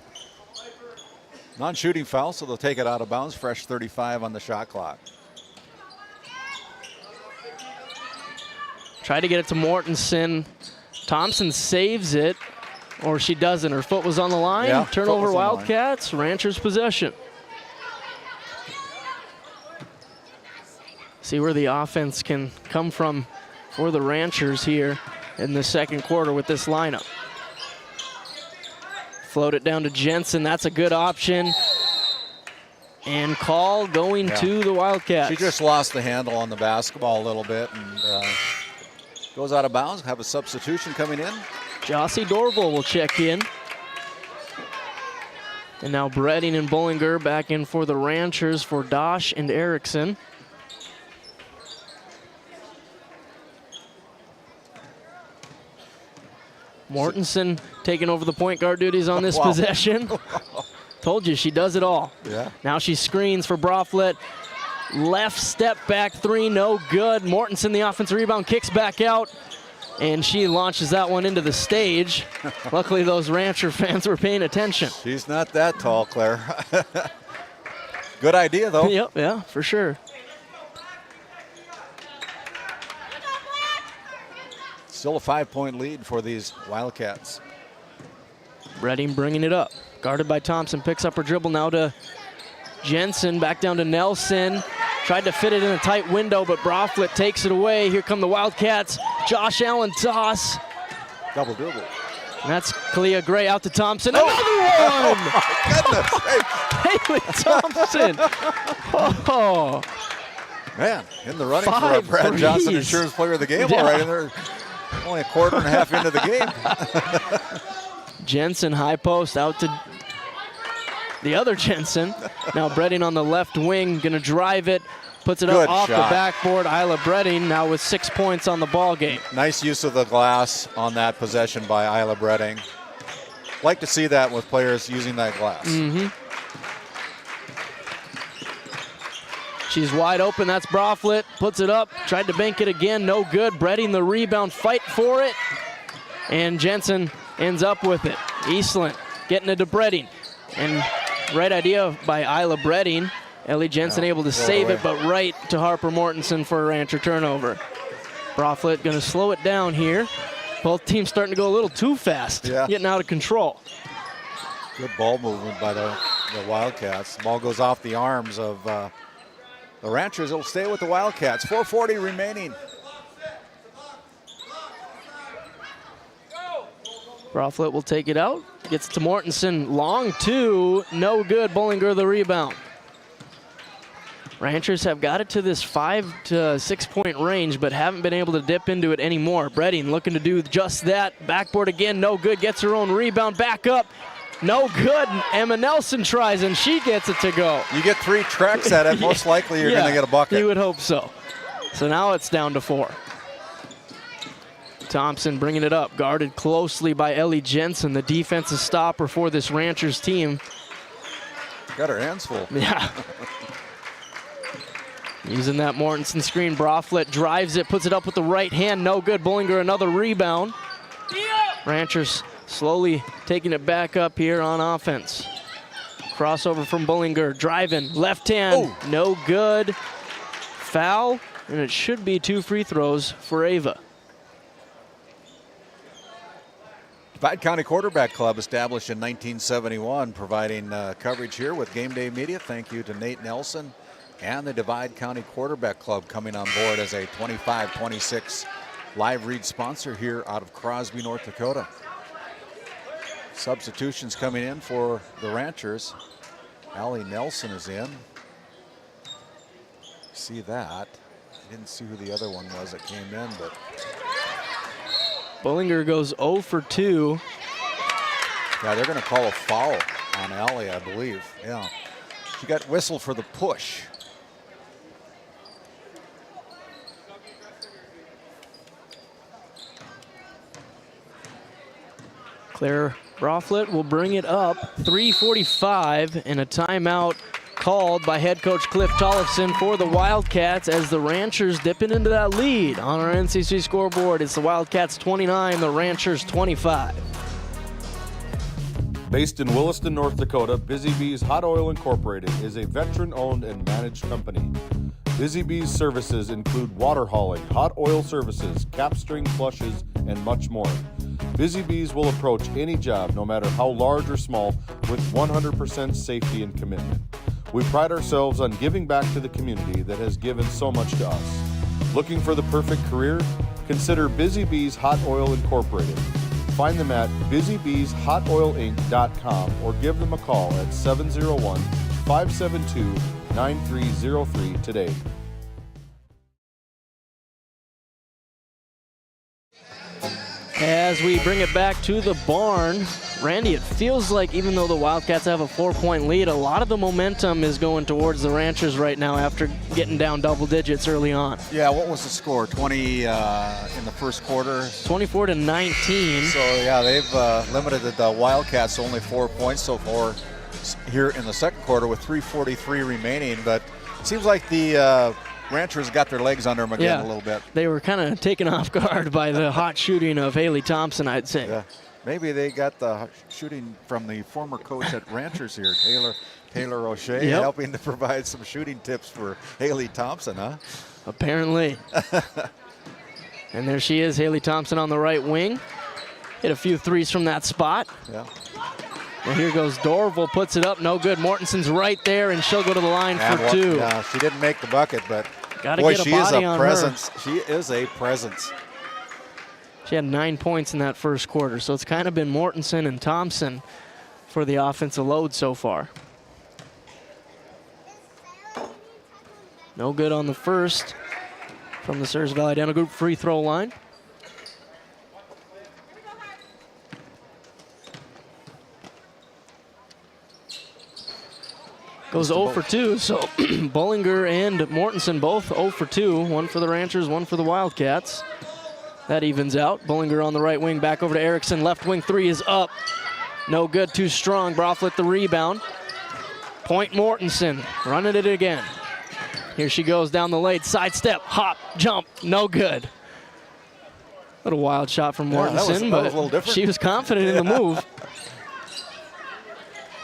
C: Non-shooting foul, so they'll take it out of bounds. Fresh 35 on the shot clock.
L: Try to get it to Mortensen. Thompson saves it, or she doesn't. Her foot was on the line.
C: Yeah,
L: Turnover Wildcats, Ranchers possession. See where the offense can come from for the Ranchers here in the second quarter with this lineup. Float it down to Jensen. That's a good option. And call going to the Wildcats.
C: She just lost the handle on the basketball a little bit and goes out of bounds. Have a substitution coming in.
L: Jossie Dorval will check in. And now Bredding and Bollinger back in for the Ranchers for Dosh and Erickson. Mortensen taking over the point guard duties on this possession. Told you, she does it all.
C: Yeah.
L: Now she screens for Broflet. Left step back three, no good. Mortensen, the offensive rebound, kicks back out. And she launches that one into the stage. Luckily, those Rancher fans were paying attention.
C: She's not that tall, Claire. Good idea, though.
L: Yep, yeah, for sure.
C: Still a 5-point lead for these Wildcats.
L: Redding bringing it up. Guarded by Thompson, picks up her dribble now to Jensen, back down to Nelson. Tried to fit it in a tight window, but Broflet takes it away. Here come the Wildcats. Josh Allen toss.
C: Double dribble.
L: And that's Kalia Gray out to Thompson. Another one!
C: Oh, my goodness.
L: Haley Thompson. Oh.
C: Man, in the running for a Brad Johnson Insurance Player of the Game already. They're only a quarter and a half into the game.
L: Jensen high post out to the other Jensen. Now Bredding on the left wing, gonna drive it, puts it up off the backboard. Isla Bredding now with 6 points on the ball game.
C: Nice use of the glass on that possession by Isla Bredding. Like to see that with players using that glass.
L: Mm-hmm. She's wide open, that's Broflet, puts it up, tried to bank it again, no good. Bredding the rebound, fight for it, and Jensen ends up with it. Eastland getting it to Bredding, and right idea by Isla Bredding. Ellie Jensen able to save it, but right to Harper Mortensen for a Rancher turnover. Broflet gonna slow it down here. Both teams starting to go a little too fast, getting out of control.
C: Good ball movement by the Wildcats. The ball goes off the arms of the Ranchers. It'll stay with the Wildcats. 4:40 remaining.
L: Broflet will take it out. Gets to Mortensen. Long two. No good. Bollinger the rebound. Ranchers have got it to this 5 to 6 point range, but haven't been able to dip into it anymore. Bredding looking to do just that. Backboard again. No good. Gets her own rebound. Back up. No good. Emma Nelson tries, and she gets it to go.
C: You get 3 tracks at it, most likely you're going to get a bucket.
L: You would hope so. So now it's down to 4. Thompson bringing it up, guarded closely by Ellie Jensen, the defensive stopper for this Ranchers team.
C: Got her hands full.
L: Yeah. Using that Mortensen screen, Broflet drives it, puts it up with the right hand, no good. Bollinger another rebound. Ranchers slowly taking it back up here on offense. Crossover from Bollinger, driving, left hand, no good. Foul, and it should be 2 free throws for Ava.
C: Divide County Quarterback Club established in 1971, providing coverage here with GameDay Media. Thank you to Nate Nelson and the Divide County Quarterback Club coming on board as a 25-26 live read sponsor here out of Crosby, North Dakota. Substitutions coming in for the Ranchers. Allie Nelson is in. See that. I didn't see who the other one was that came in, but
L: Bollinger goes 0 for 2.
C: Yeah, they're going to call a foul on Allie, I believe. Yeah. She got whistled for the push.
L: Claire Broflet will bring it up. 3:45 and a timeout called by head coach Cliff Tollefson for the Wildcats as the Ranchers dipping into that lead on our NCC scoreboard. It's the Wildcats 29, the Ranchers 25.
F: Based in Williston, North Dakota, Busy Bees Hot Oil Incorporated is a veteran-owned and managed company. Busy Bees services include water hauling, hot oil services, capstring flushes, and much more. Busy Bees will approach any job, no matter how large or small, with 100% safety and commitment. We pride ourselves on giving back to the community that has given so much to us. Looking for the perfect career? Consider Busy Bees Hot Oil Incorporated. Find them at busybeeshotoilinc.com or give them a call at 701-572-9303 today.
L: As we bring it back to the barn, Randy, it feels like even though the Wildcats have a 4-point lead, a lot of the momentum is going towards the Ranchers right now after getting down double digits early on.
C: Yeah, what was the score? 20 in the first quarter?
L: 24-19.
C: So, yeah, they've limited the Wildcats to only 4 points so far here in the second quarter with 3:43 remaining. But it seems like the Ranchers got their legs under them again a little bit.
L: They were kind of taken off guard by the hot shooting of Haley Thompson, I'd say.
C: Yeah. Maybe they got the shooting from the former coach at Ranchers here, Taylor O'Shea, helping to provide some shooting tips for Haley Thompson, huh?
L: Apparently. And there she is, Haley Thompson on the right wing. Hit a few threes from that spot.
C: Yeah.
L: And here goes Dorval, puts it up, no good. Mortensen's right there, and she'll go to the line for two.
C: Yeah, she didn't make the bucket, but
L: Gotta
C: boy,
L: get a
C: she is
L: body
C: a
L: on
C: presence.
L: her.
C: She is a presence.
L: She had 9 points in that first quarter, so it's kind of been Mortensen and Thompson for the offensive load so far. No good on the first from the Surge Valley Dental Group free throw line. Goes 0 for 2, so Bullinger and Mortensen both 0 for 2. One for the Ranchers, one for the Wildcats. That evens out. Bullinger on the right wing, back over to Erickson. Left wing three is up. No good, too strong. Brofflet the rebound. Point Mortensen, running it again. Here she goes down the lane, sidestep, hop, jump, no good. Little wild shot from Mortensen, but she was confident in the move.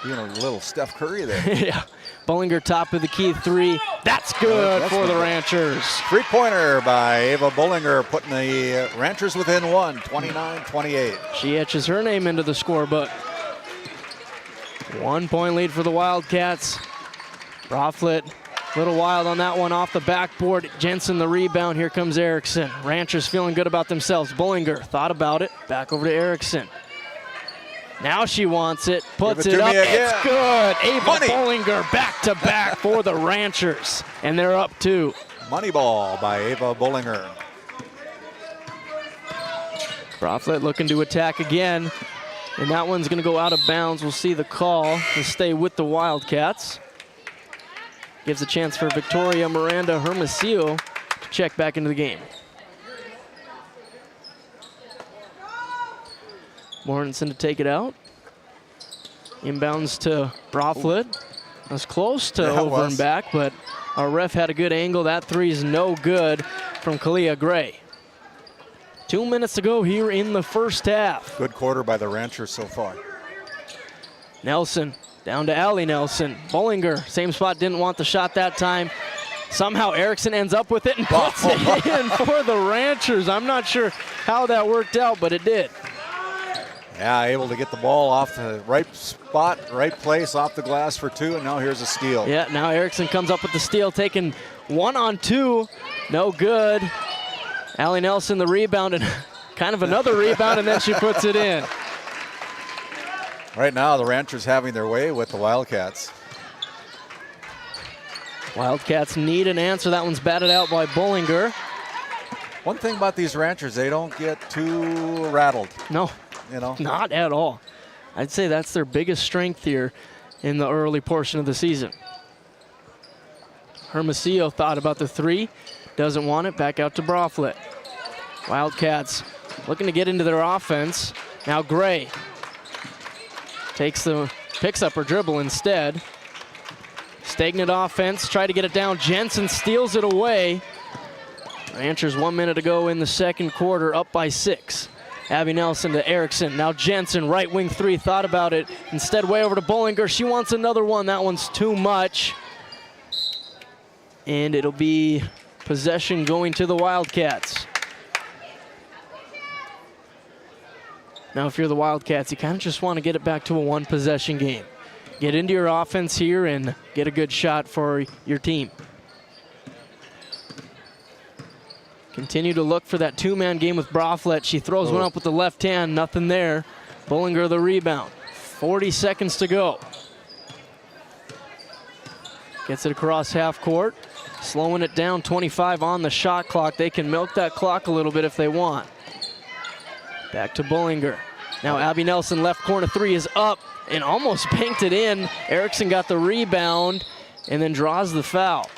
C: Being a little Steph Curry there.
L: Yeah. Bullinger top of the key three. That's good for the Ranchers.
C: Three-pointer by Ava Bullinger, putting the Ranchers within one, 29-28.
L: She etches her name into the scorebook. 1 point lead for the Wildcats. Brofflet, a little wild on that one off the backboard. Jensen the rebound. Here comes Erickson. Ranchers feeling good about themselves. Bullinger thought about it. Back over to Erickson. Now she wants it, puts it up, it's good. Ava Bullinger back-to-back for the Ranchers, and they're up 2.
C: Money ball by Ava Bullinger.
L: Brofflet looking to attack again, and that one's gonna go out of bounds. We'll see the call and stay with the Wildcats. Gives a chance for Victoria Miranda Hermosillo to check back into the game. Mortensen to take it out. Inbounds to Brofflet. Was close to over and back, but our ref had a good angle. That three is no good from Kalia Gray. 2 minutes to go here in the first half.
C: Good quarter by the Ranchers so far.
L: Nelson down to Allie Nelson. Bullinger, same spot, didn't want the shot that time. Somehow Erickson ends up with it and puts it in for the Ranchers. I'm not sure how that worked out, but it did.
C: Yeah, able to get the ball off the right spot, right place, off the glass for 2, and now here's a steal.
L: Yeah, now Erickson comes up with the steal, taking 1-on-2. No good. Allie Nelson the rebound, and kind of another rebound, and then she puts it in.
C: Right now, the Ranchers having their way with the Wildcats.
L: Wildcats need an answer. That one's batted out by Bullinger.
C: One thing about these Ranchers, they don't get too rattled.
L: No.
C: You know?
L: Not at all. I'd say that's their biggest strength here in the early portion of the season. Hermosillo thought about the three, doesn't want it, back out to Brofflet. Wildcats looking to get into their offense. Now Gray picks up her dribble instead. Stagnant offense, try to get it down. Jensen steals it away. Ranchers 1 minute to go in the second quarter, up by 6. Abby Nelson to Erickson. Now Jensen, right wing three, thought about it. Instead, way over to Bullinger. She wants another one. That one's too much. And it'll be possession going to the Wildcats. Now, if you're the Wildcats, you kind of just want to get it back to a one-possession game. Get into your offense here and get a good shot for your team. Continue to look for that two-man game with Brofflet. She throws one up with the left hand, nothing there. Bullinger the rebound. 40 seconds to go. Gets it across half court. Slowing it down, 25 on the shot clock. They can milk that clock a little bit if they want. Back to Bullinger. Now Abby Nelson, left corner three is up and almost banked it in. Erickson got the rebound and then draws the foul.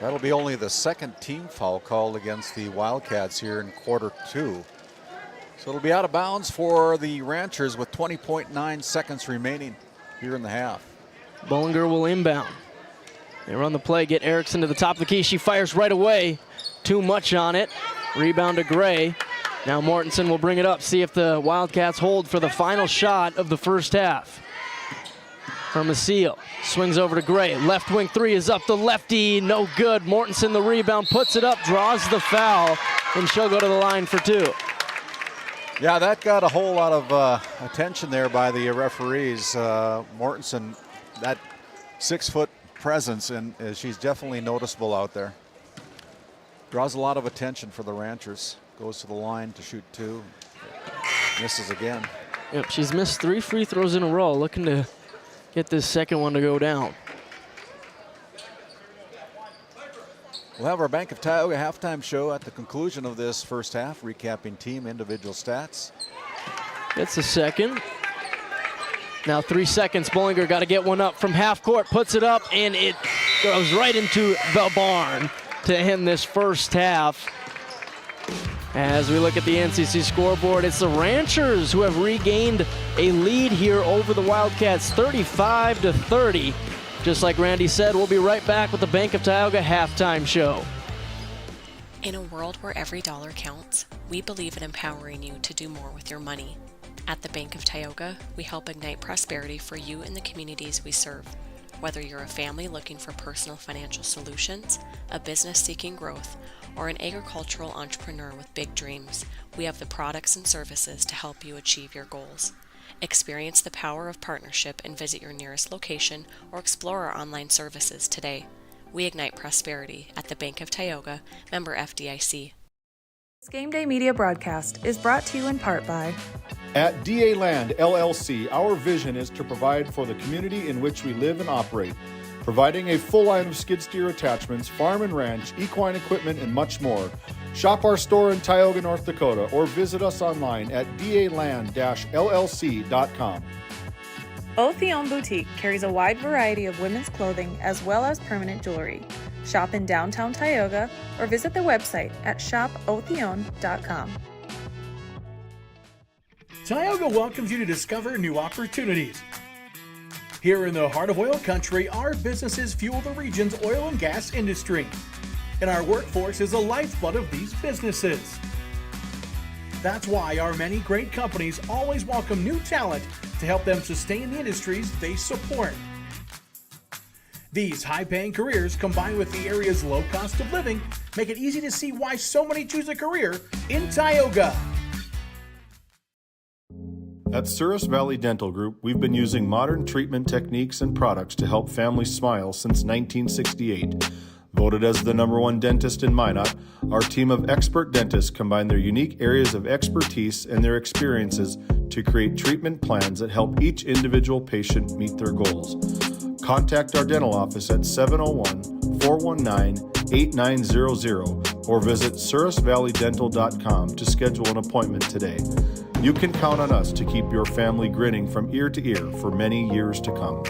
C: That'll be only the second team foul called against the Wildcats here in quarter 2. So it'll be out of bounds for the Ranchers with 20.9 seconds remaining here in the half.
L: Bullinger will inbound. They run the play, get Erickson to the top of the key. She fires right away. Too much on it. Rebound to Gray. Now Mortensen will bring it up, see if the Wildcats hold for the final shot of the first half. Hermosillo swings over to Gray. Left wing three is up, the lefty, no good. Mortensen the rebound, puts it up, draws the foul, and she'll go to the line for 2.
C: Yeah, that got a whole lot of attention there by the referees. Mortensen, that 6-foot presence, and she's definitely noticeable out there. Draws a lot of attention for the Ranchers. Goes to the line to shoot 2. Misses again.
L: Yep, she's missed 3 free throws in a row, looking to get this second one to go down.
C: We'll have our Bank of Tioga halftime show at the conclusion of this first half, recapping team individual stats.
L: Gets the second. Now 3 seconds. Bullinger got to get one up from half court, puts it up, and it goes right into the barn to end this first half. As we look at the NCC scoreboard, it's the Ranchers who have regained a lead here over the Wildcats, 35-30. Just like Randy said, we'll be right back with the Bank of Tioga halftime show.
D: In a world where every dollar counts, we believe in empowering you to do more with your money. At the Bank of Tioga, we help ignite prosperity for you and the communities we serve. Whether you're a family looking for personal financial solutions, a business seeking growth, or an agricultural entrepreneur with big dreams, we have the products and services to help you achieve your goals. Experience the power of partnership and visit your nearest location or explore our online services today. We ignite prosperity at the Bank of Tioga, member FDIC.
O: This Game Day Media broadcast is brought to you in part by
F: At DA Land LLC, our vision is to provide for the community in which we live and operate, providing a full line of skid steer attachments, farm and ranch, equine equipment, and much more. Shop our store in Tioga, North Dakota, or visit us online at daland-llc.com.
O: Otheon Boutique carries a wide variety of women's clothing as well as permanent jewelry. Shop in downtown Tioga or visit their website at shopotheon.com.
G: Tioga welcomes you to discover new opportunities. Here in the heart of oil country, our businesses fuel the region's oil and gas industry, and our workforce is the lifeblood of these businesses. That's why our many great companies always welcome new talent to help them sustain the industries they support. These high-paying careers, combined with the area's low cost of living, make it easy to see why so many choose a career in Tioga.
F: At Souris Valley Dental Group, we've been using modern treatment techniques and products to help families smile since 1968. Voted as the #1 dentist in Minot, our team of expert dentists combine their unique areas of expertise and their experiences to create treatment plans that help each individual patient meet their goals. Contact our dental office at 701-419-8900 or visit sourisvalleydental.com to schedule an appointment today. You can count on us to keep your family grinning from ear to ear for many years to come.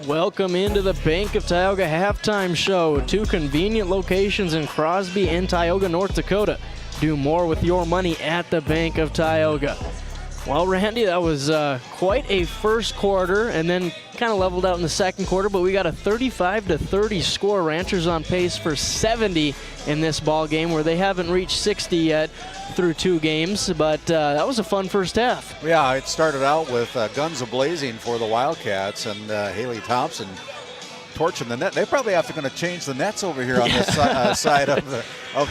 L: Welcome into the Bank of Tioga halftime show. 2 convenient locations in Crosby and Tioga, North Dakota. Do more with your money at the Bank of Tioga. Well, Randy, that was quite a first quarter, and then kind of leveled out in the second quarter, but we got a 35-30 score. Ranchers on pace for 70 in this ball game, where they haven't reached 60 yet through 2 games, but that was a fun first half.
C: Yeah, it started out with guns a-blazing for the Wildcats, and Haley Thompson torching the net. They probably have to going to change the nets over here on this side of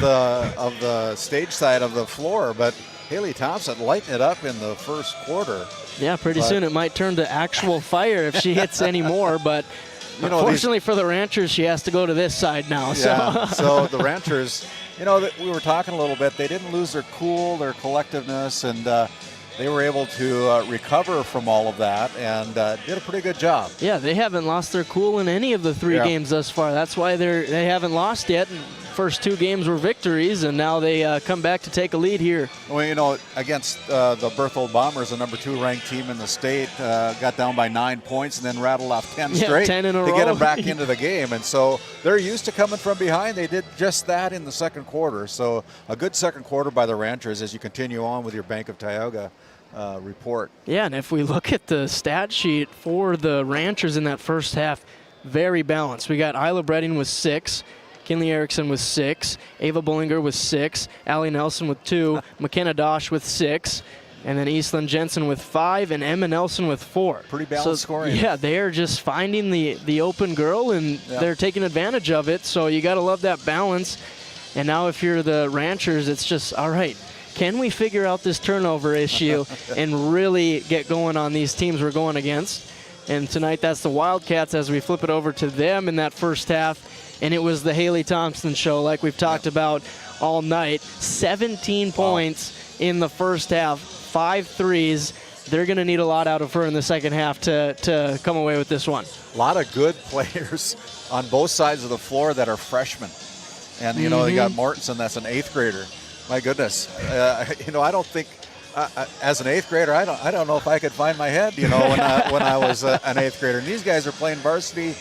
C: the stage side of the floor, but Haley Thompson lighting it up in the first quarter.
L: Yeah, pretty soon it might turn to actual fire if she hits any more, but unfortunately for the Ranchers, she has to go to this side now.
C: Yeah, so the Ranchers, we were talking a little bit, they didn't lose their cool, their collectiveness, and they were able to recover from all of that and did a pretty good job.
L: Yeah, they haven't lost their cool in any of the 3 games thus far. That's why they haven't lost yet. First 2 games were victories, and now they come back to take a lead here.
C: Well, you know, against the Berthold Bombers, the number 2 ranked team in the state, got down by 9 points and then rattled off 10 straight
L: 10 in a
C: to
L: row.
C: get them back into the game. And so they're used to coming from behind. They did just that in the second quarter. So a good second quarter by the Ranchers as you continue on with your Bank of Tioga report.
L: Yeah, and if we look at the stat sheet for the Ranchers in that first half, very balanced. We got Isla Bredding with 6. Kinley Erickson with 6, Ava Bullinger with 6, Allie Nelson with 2, McKenna Dosh with 6, and then Eastland Jensen with 5, and Emma Nelson with 4.
C: Pretty balanced scoring.
L: Yeah, they are just finding the open girl, and they're taking advantage of it, so you got to love that balance. And now if you're the Ranchers, it's just, all right, can we figure out this turnover issue and really get going on these teams we're going against? And tonight that's the Wildcats as we flip it over to them in that first half. And it was the Haley Thompson show like we've talked about all night. 17 points in the first half, 5 threes. They're going to need a lot out of her in the second half to come away with this one.
C: A lot of good players on both sides of the floor that are freshmen. And, you know, they got Mortensen, that's an 8th grader. My goodness. You know, I don't think, as an 8th grader, I don't know if I could find my head, you know, when I was an 8th grader. And these guys are playing varsity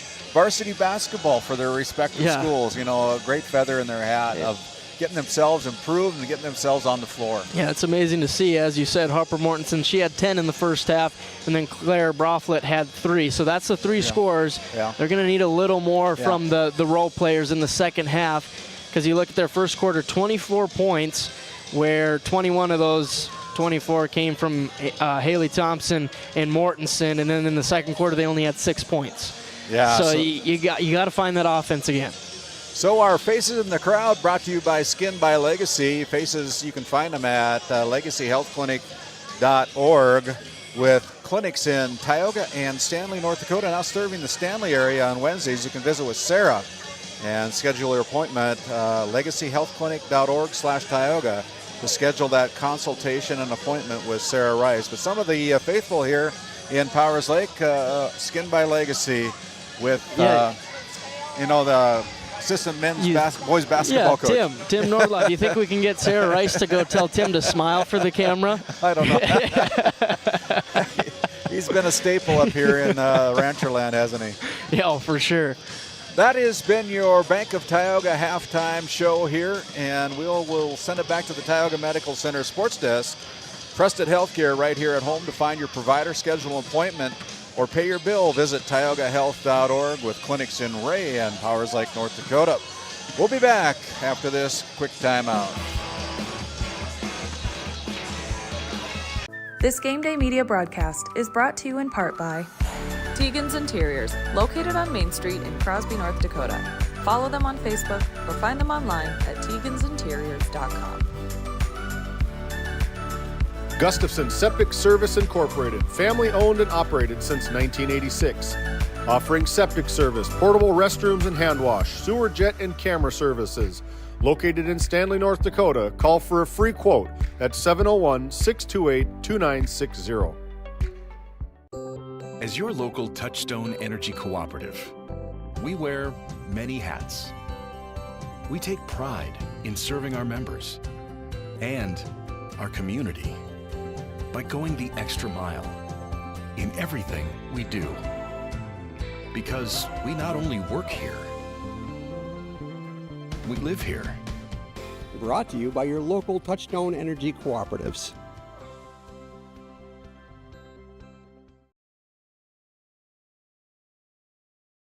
C: basketball for their respective schools. You know, a great feather in their hat of getting themselves improved and getting themselves on the floor.
L: Yeah, it's amazing to see. As you said, Harper Mortensen, she had 10 in the first half, and then Claire Broflet had 3. So that's the 3 scores.
C: Yeah.
L: They're going to need a little more from the role players in the second half, because you look at their first quarter, 24 points, where 21 of those 24 came from Haley Thompson and Mortensen, and then in the second quarter they only had 6 points.
C: Yeah,
L: so you got to find that offense again.
C: So our Faces in the Crowd brought to you by Skin by Legacy. Faces, you can find them at legacyhealthclinic.org with clinics in Tioga and Stanley, North Dakota. Now serving the Stanley area on Wednesdays. You can visit with Sarah and schedule your appointment, legacyhealthclinic.org/Tioga to schedule that consultation and appointment with Sarah Rice. But some of the faithful here in Powers Lake, Skin by Legacy, with you know, the assistant boys basketball coach.
L: Tim Nordlaw. Do you think we can get Sarah Rice to go tell Tim to smile for the camera?
C: I don't know. He's been a staple up here in Rancherland, hasn't he?
L: Yeah, for sure.
C: That has been your Bank of Tioga halftime show here, and we'll send it back to the Tioga Medical Center Sports Desk. Trusted Healthcare right here at home. To find your provider, schedule an appointment, or pay your bill, visit tiogahealth.org with clinics in Ray and Powers Lake, North Dakota. We'll be back after this quick timeout.
O: This Game Day Media broadcast is brought to you in part by Tegan's Interiors, located on Main Street in Crosby, North Dakota. Follow them on Facebook or find them online at tegansinteriors.com.
F: Gustafson Septic Service Incorporated, family owned and operated since 1986. Offering septic service, portable restrooms and hand wash, sewer jet and camera services. Located in Stanley, North Dakota, call for a free quote at 701-628-2960.
H: As your local Touchstone Energy Cooperative, we wear many hats. We take pride in serving our members and our community by going the extra mile in everything we do. Because we not only work here, we live here.
K: Brought to you by your local Touchstone Energy Cooperatives.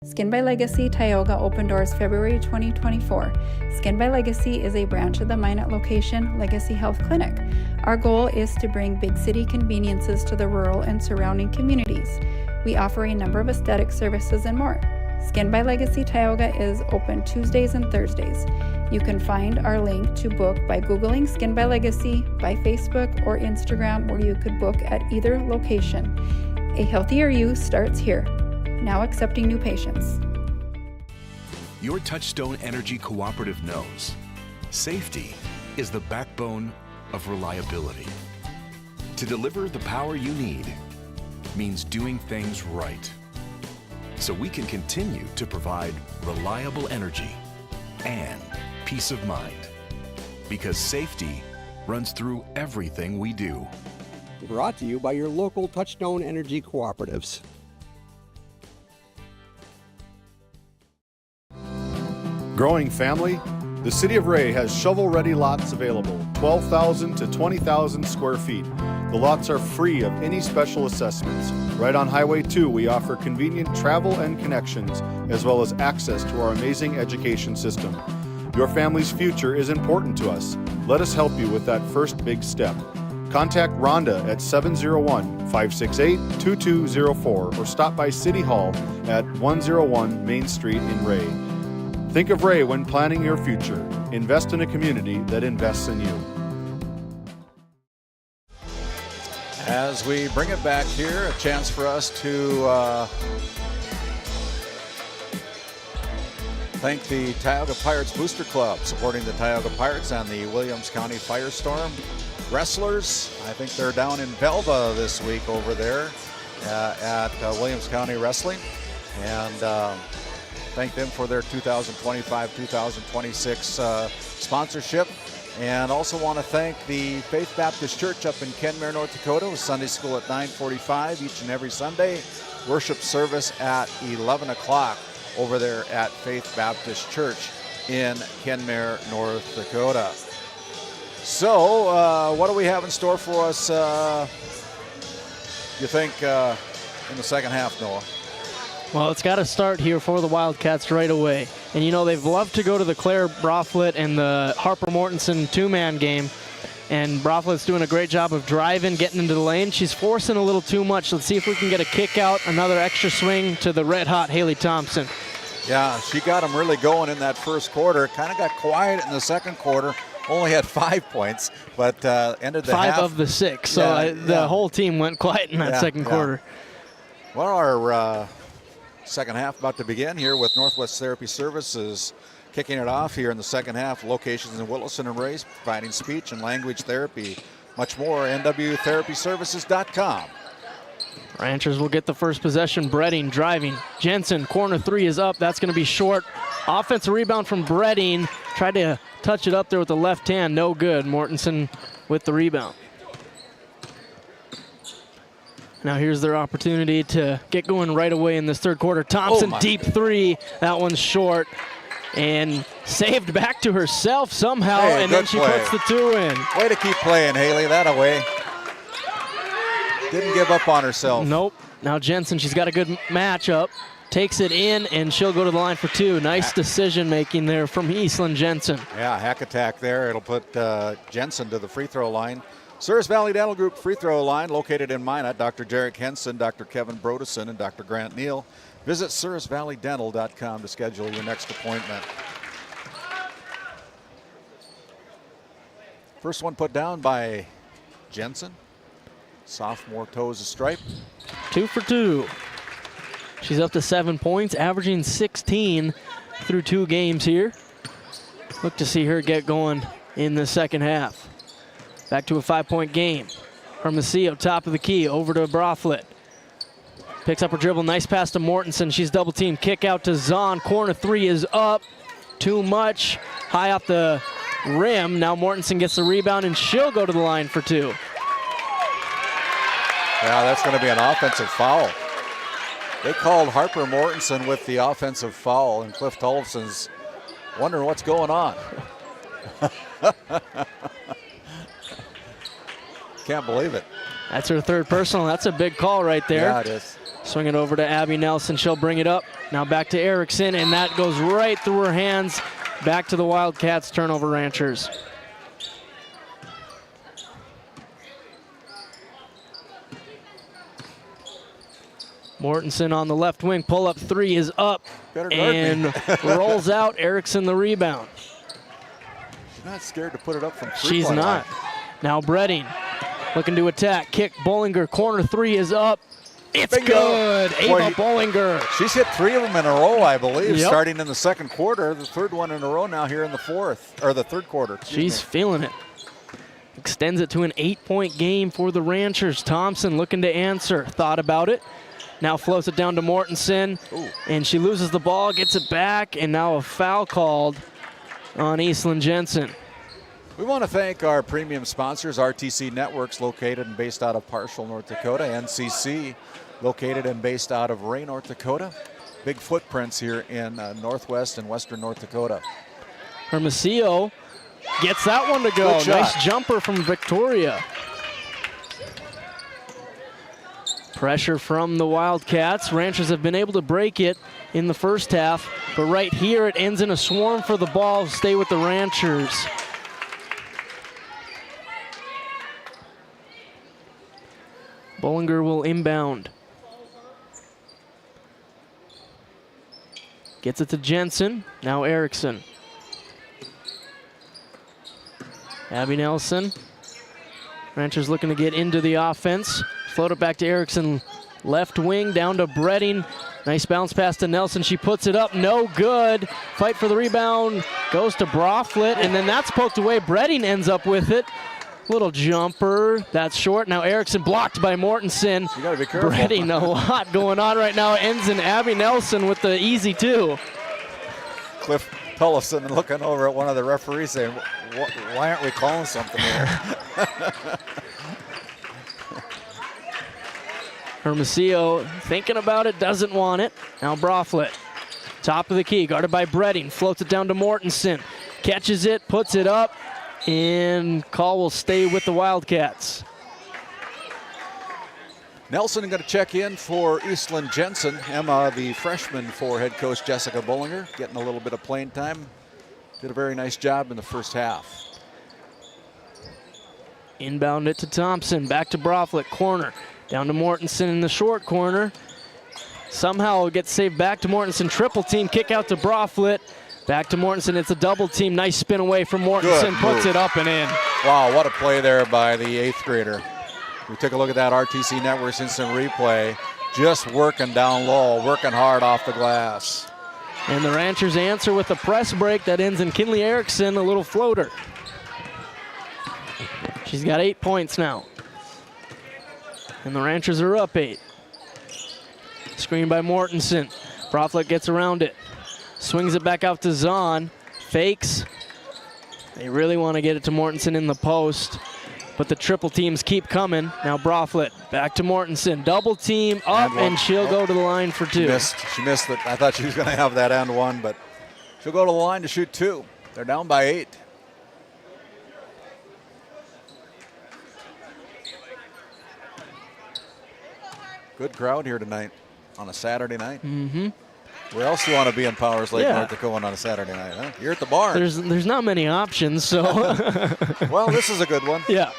W: Skin by Legacy Tioga opened doors February 2024. Skin by Legacy is a branch of the Minot location Legacy Health Clinic. Our goal is to bring big city conveniences to the rural and surrounding communities. We offer a number of aesthetic services and more. Skin by Legacy Tioga is open Tuesdays and Thursdays. You can find our link to book by Googling Skin by Legacy, by Facebook or Instagram, where you could book at either location. A healthier you starts here. Now accepting new patients.
H: Your Touchstone Energy Cooperative knows safety is the backbone of reliability. To deliver the power you need means doing things right, so we can continue to provide reliable energy and peace of mind, because safety runs through everything we do.
K: Brought to you by your local Touchstone Energy Cooperatives.
F: Growing family? The City of Ray has shovel-ready lots available, 12,000 to 20,000 square feet. The lots are free of any special assessments. Right on Highway 2, we offer convenient travel and connections, as well as access to our amazing education system. Your family's future is important to us. Let us help you with that first big step. Contact Rhonda at 701-568-2204 or stop by City Hall at 101 Main Street in Ray. Think of Ray when planning your future. Invest in a community that invests in you.
C: As we bring it back here, a chance for us to thank the Tioga Pirates Booster Club, supporting the Tioga Pirates and the Williams County Firestorm Wrestlers. I think they're down in Velva this week over there at Williams County Wrestling. And thank them for their 2025-2026 sponsorship. And also want to thank the Faith Baptist Church up in Kenmare, North Dakota, with Sunday school at 9:45 each and every Sunday. Worship service at 11 o'clock over there at Faith Baptist Church in Kenmare, North Dakota. So, what do we have in store for us, you think, in the second half, Noah?
L: Well, it's got to start here for the Wildcats right away. And, you know, they've loved to go to the Claire Brothlet and the Harper Mortensen two-man game. And Brothlet's doing a great job of driving, getting into the lane. She's forcing a little too much. Let's see if we can get a kick out, another extra swing to the red-hot Haley Thompson.
C: Yeah, she got them really going in that first quarter. Kind of got quiet in the second quarter. Only had 5 points, but ended the half.
L: 5 of the 6. So the whole team went quiet in that second quarter.
C: Well, our second half about to begin here with Northwest Therapy Services kicking it off here in the second half. Locations in Williston and Rays, providing speech and language therapy. Much more, nwtherapyservices.com.
L: Ranchers will get the first possession. Bredding driving. Jensen, corner 3 is up. That's going to be short. Offensive rebound from Bredding. Tried to touch it up there with the left hand. No good. Mortensen with the rebound. Now here's their opportunity to get going right away in this third quarter. Thompson, deep 3. That one's short. And saved back to herself somehow, and then she puts the 2 in.
C: Way to keep playing, Haley, that away. Didn't give up on herself.
L: Nope. Now Jensen, she's got a good matchup. Takes it in, and she'll go to the line for 2. Nice decision-making there from Eastland Jensen.
C: Yeah, hack attack there. It'll put Jensen to the free throw line. Service Valley Dental Group free throw line located in Minot. Dr. Derek Henson, Dr. Kevin Brodesen, and Dr. Grant Neal. Visit servicevalleydental.com to schedule your next appointment. First one put down by Jensen. Sophomore toes a stripe.
L: 2 for 2. She's up to 7 points, averaging 16 through 2 games here. Look to see her get going in the second half. Back to a 5-point game. Hermosillo, top of the key, over to Brothlet. Picks up her dribble, nice pass to Mortensen. She's double teamed, kick out to Zahn. Corner 3 is up, too much. High off the rim. Now Mortensen gets the rebound, and she'll go to the line for 2.
C: Yeah, that's going to be an offensive foul. They called Harper Mortensen with the offensive foul, and Cliff Tollefson's wondering what's going on. Can't believe it.
L: That's her third personal. That's a big call right there.
C: Yeah, it is.
L: Swing it over to Abby Nelson. She'll bring it up. Now back to Erickson, and that goes right through her hands. Back to the Wildcats, turnover Ranchers. Mortensen on the left wing, pull-up 3 is up and rolls out. Erickson the rebound.
C: She's not scared to put it up from three-point
L: She's not.
C: line.
L: Now Bredding looking to attack. Kick, Bollinger, corner 3 is up. It's
C: Bingo.
L: good. Ava Bollinger.
C: She's hit 3 of them in a row, I believe, starting in the second quarter. The third one in a row now here in the third quarter.
L: She's feeling it. extends it to an 8-point game for the Ranchers. Thompson looking to answer, thought about it. Now floats it down to Mortensen, and she loses the ball, gets it back, and now a foul called on Eastland Jensen.
C: We want to thank our premium sponsors, RTC Networks, located and based out of Parshall, North Dakota, NCC, located and based out of Ray, North Dakota. Big footprints here in northwest and western North Dakota.
L: Hermosillo gets that one to go. Nice jumper from Victoria. Pressure from the Wildcats. Ranchers have been able to break it in the first half, but right here it ends in a swarm for the ball. Stay with the Ranchers. Bollinger will inbound. Gets it to Jensen. Now Erickson. Abby Nelson. Ranchers looking to get into the offense. Float it back to Erickson. Left wing down to Bredding. Nice bounce pass to Nelson. She puts it up. No good. Fight for the rebound. Goes to Broflet, and then that's poked away. Bredding ends up with it. Little jumper. That's short. Now Erickson blocked by Mortensen.
C: You got to be careful.
L: Bredding, a lot going on right now. It ends in Abby Nelson with the easy 2.
C: Cliff Tullison looking over at one of the referees saying, why aren't we calling something here?
L: Hermosillo thinking about it, doesn't want it. Now Broflet, top of the key, guarded by Bredding, floats it down to Mortensen, catches it, puts it up, and call will stay with the Wildcats.
C: Nelson going to check in for Eastland Jensen. Emma, the freshman for head coach Jessica Bollinger, getting a little bit of playing time. Did a very nice job in the first half.
L: Inbound it to Thompson, back to Broflet, corner. Down to Mortensen in the short corner. Somehow it gets saved back to Mortensen. Triple team, kick out to Broflet. Back to Mortensen, it's a double team. Nice spin away from Mortensen, puts it up and in.
C: Wow, what a play there by the 8th grader. We took a look at that RTC Networks instant replay. Just working down low, working hard off the glass.
L: And the Ranchers answer with a press break that ends in Kinley Erickson, a little floater. She's got 8 points now. And the Ranchers are up 8. Screen by Mortensen. Broflet gets around it. Swings it back out to Zahn. Fakes. They really want to get it to Mortensen in the post. But the triple teams keep coming. Now Broflet back to Mortensen. Double team up, and she'll go to the line for 2.
C: She missed it. I thought she was going to have that and 1, but she'll go to the line to shoot 2. They're down by 8. Good crowd here tonight on a Saturday night.
L: Mm-hmm.
C: Where else do you want to be in Powers Lake, North Dakota on a Saturday night? Huh? You're at the barn.
L: There's not many options, so.
C: Well, this is a good one.
L: Yeah.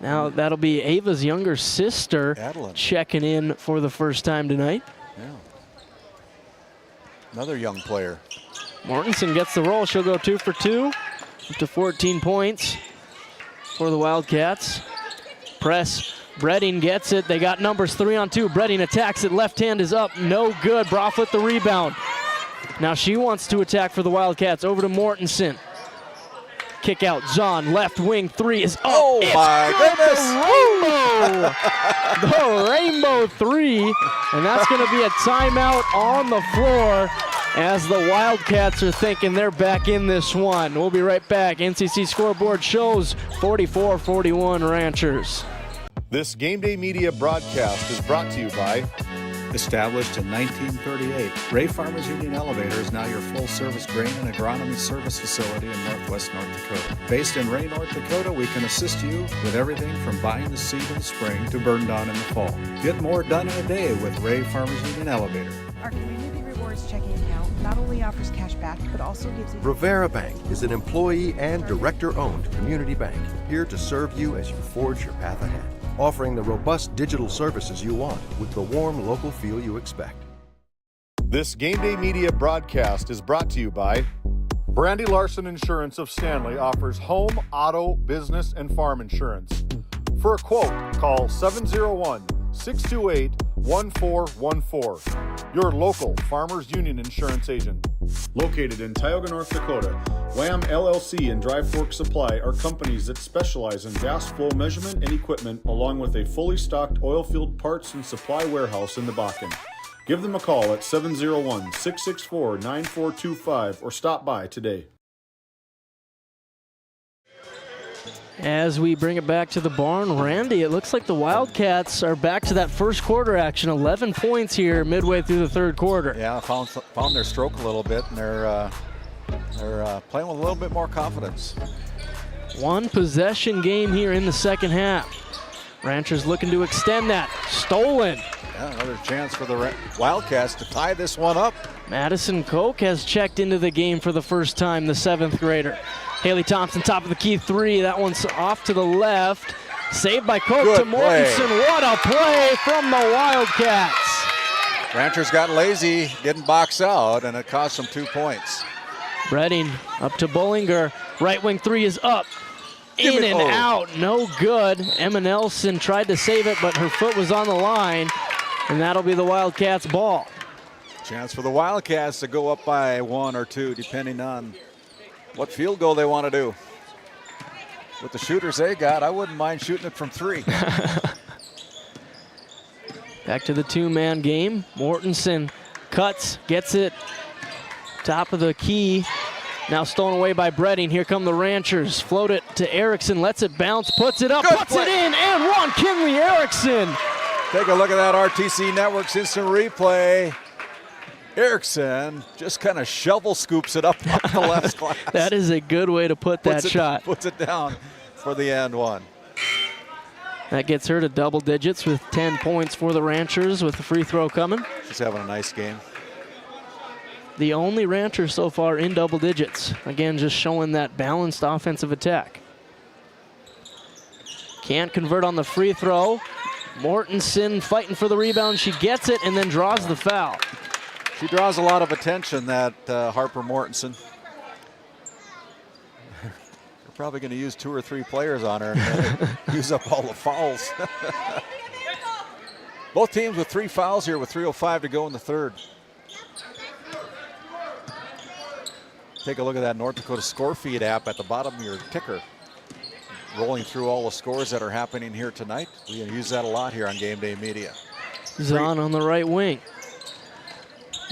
L: Now that'll be Ava's younger sister,
C: Adeline,
L: checking in for the first time tonight.
C: Yeah. Another young player.
L: Mortensen gets the roll. She'll go 2 for 2, up to 14 points for the Wildcats. Press. Bredding gets it. They got numbers 3 on 2. Bredding attacks it. Left hand is up. No good. Broflet the rebound. Now she wants to attack for the Wildcats. Over to Mortensen. Kick out. Zahn. Left wing 3 is up.
C: Oh, my
L: goodness. The rainbow 3. And that's going to be a timeout on the floor as the Wildcats are thinking they're back in this one. We'll be right back. NCC scoreboard shows 44-41 Ranchers.
F: This Game Day Media broadcast is brought to you by...
Q: Established in 1938, Ray Farmers Union Elevator is now your full-service grain and agronomy service facility in northwest North Dakota. Based in Ray, North Dakota, we can assist you with everything from buying the seed in the spring to burn down in the fall. Get more done in a day with Ray Farmers Union Elevator.
J: Our Community Rewards checking account not only offers cash back, but also gives you...
M: Rivera Bank is an employee and director-owned community bank, here to serve you as you forge your path ahead, offering the robust digital services you want with the warm local feel you expect.
F: This Game Day Media broadcast is brought to you by... Brandy Larson Insurance of Stanley offers home, auto, business, and farm insurance. For a quote, call 701-628 1414, your local Farmers Union insurance agent. Located in Tioga, North Dakota, WHAM LLC and Dry Fork Supply are companies that specialize in gas flow measurement and equipment, along with a fully stocked oil field parts and supply warehouse in the Bakken. Give them a call at 701-664-9425 or stop by today.
L: As we bring it back to the barn, Randy, it looks like the Wildcats are back to that first quarter action. 11 points here midway through the third quarter.
C: Yeah, found their stroke a little bit, and they're playing with a little bit more confidence.
L: One possession game here in the second half. Ranchers looking to extend that. Stolen.
C: Yeah, another chance for the Wildcats to tie this one up.
L: Madison Koch has checked into the game for the first time, the 7th grader. Haley Thompson, top of the key three. That one's off to the left. Saved by Koch to Mortensen. What a play from the Wildcats.
C: Ranchers got lazy, didn't box out, and it cost them 2 points.
L: Bredding up to Bullinger. Right wing three is up. In and out, no good. Emma Nelson tried to save it, but her foot was on the line, and that'll be the Wildcats' ball.
C: Chance for the Wildcats to go up by 1 or 2, depending on what field goal they want to do. With the shooters they got, I wouldn't mind shooting it from 3.
L: Back to the two-man game. Mortensen cuts, gets it, top of the key. Now stolen away by Bredding. Here come the Ranchers. Float it to Erickson, lets it bounce, puts it up, puts it in, and one, Kinley Erickson.
C: Take a look at that RTC Network's instant replay. Erickson just kind of shovel scoops it up off the left glass.
L: That is a good way to put that shot.
C: Puts it down for the and one.
L: That gets her to double digits with 10 points for the Ranchers with the free throw coming.
C: She's having a nice game.
L: The only Rancher so far in double digits. Again, just showing that balanced offensive attack. Can't convert on the free throw. Mortensen fighting for the rebound. She gets it and then draws the foul.
C: She draws a lot of attention, that Harper Mortensen. They're probably going to use 2 or 3 players on her and use up all the fouls. Both teams with 3 fouls here with 3:05 to go in the third. Take a look at that North Dakota score feed app at the bottom of your ticker. Rolling through all the scores that are happening here tonight. We use that a lot here on Game Day Media.
L: Zahn on the right wing.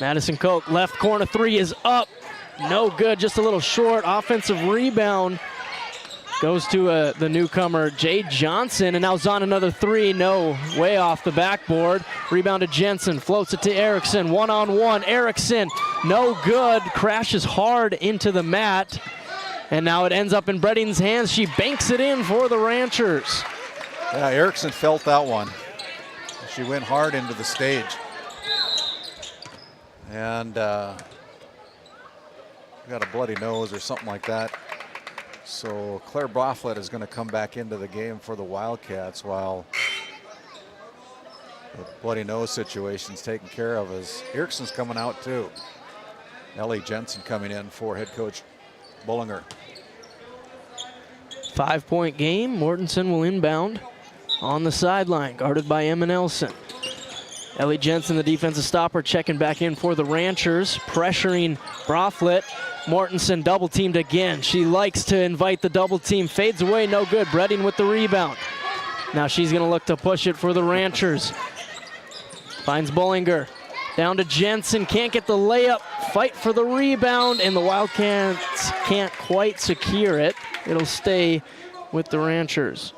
L: Madison Koch, left corner three is up. No good, just a little short. Offensive rebound goes to the newcomer, Jade Johnson, and now Zahn another three. No, way off the backboard. Rebound to Jensen, floats it to Erickson. One-on-one, Erickson, no good. Crashes hard into the mat. And now it ends up in Bredding's hands. She banks it in for the Ranchers.
C: Yeah, Erickson felt that one. She went hard into the stage. And got a bloody nose or something like that. So Claire Broflet is going to come back into the game for the Wildcats while the bloody nose situation's taken care of, as Erickson's coming out too. Ellie Jensen coming in for head coach Bullinger.
L: 5-point game. Mortensen will inbound on the sideline, guarded by Emma Nelson. Ellie Jensen, the defensive stopper, checking back in for the Ranchers, pressuring Broflet. Mortensen double teamed again. She likes to invite the double team, fades away, no good. Bredding with the rebound. Now she's gonna look to push it for the Ranchers. Finds Bullinger, down to Jensen, can't get the layup, fight for the rebound, and the Wildcats can't quite secure it. It'll stay with the Ranchers.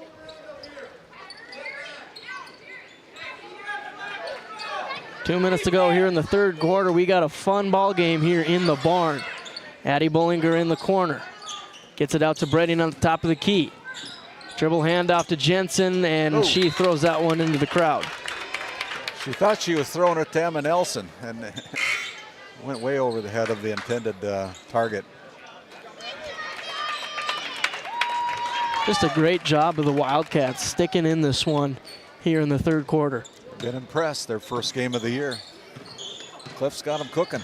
L: Two minutes to go here in the third quarter. We got a fun ball game here in the barn. Addie Bullinger in the corner. Gets it out to Bredding on the top of the key. Dribble handoff to Jensen, and she throws that one into the crowd.
C: She thought she was throwing it to Emma Nelson, and went way over the head of the intended target.
L: Just a great job of the Wildcats sticking in this one here in the third quarter.
C: Been impressed, their first game of the year. Cliff's got them cooking.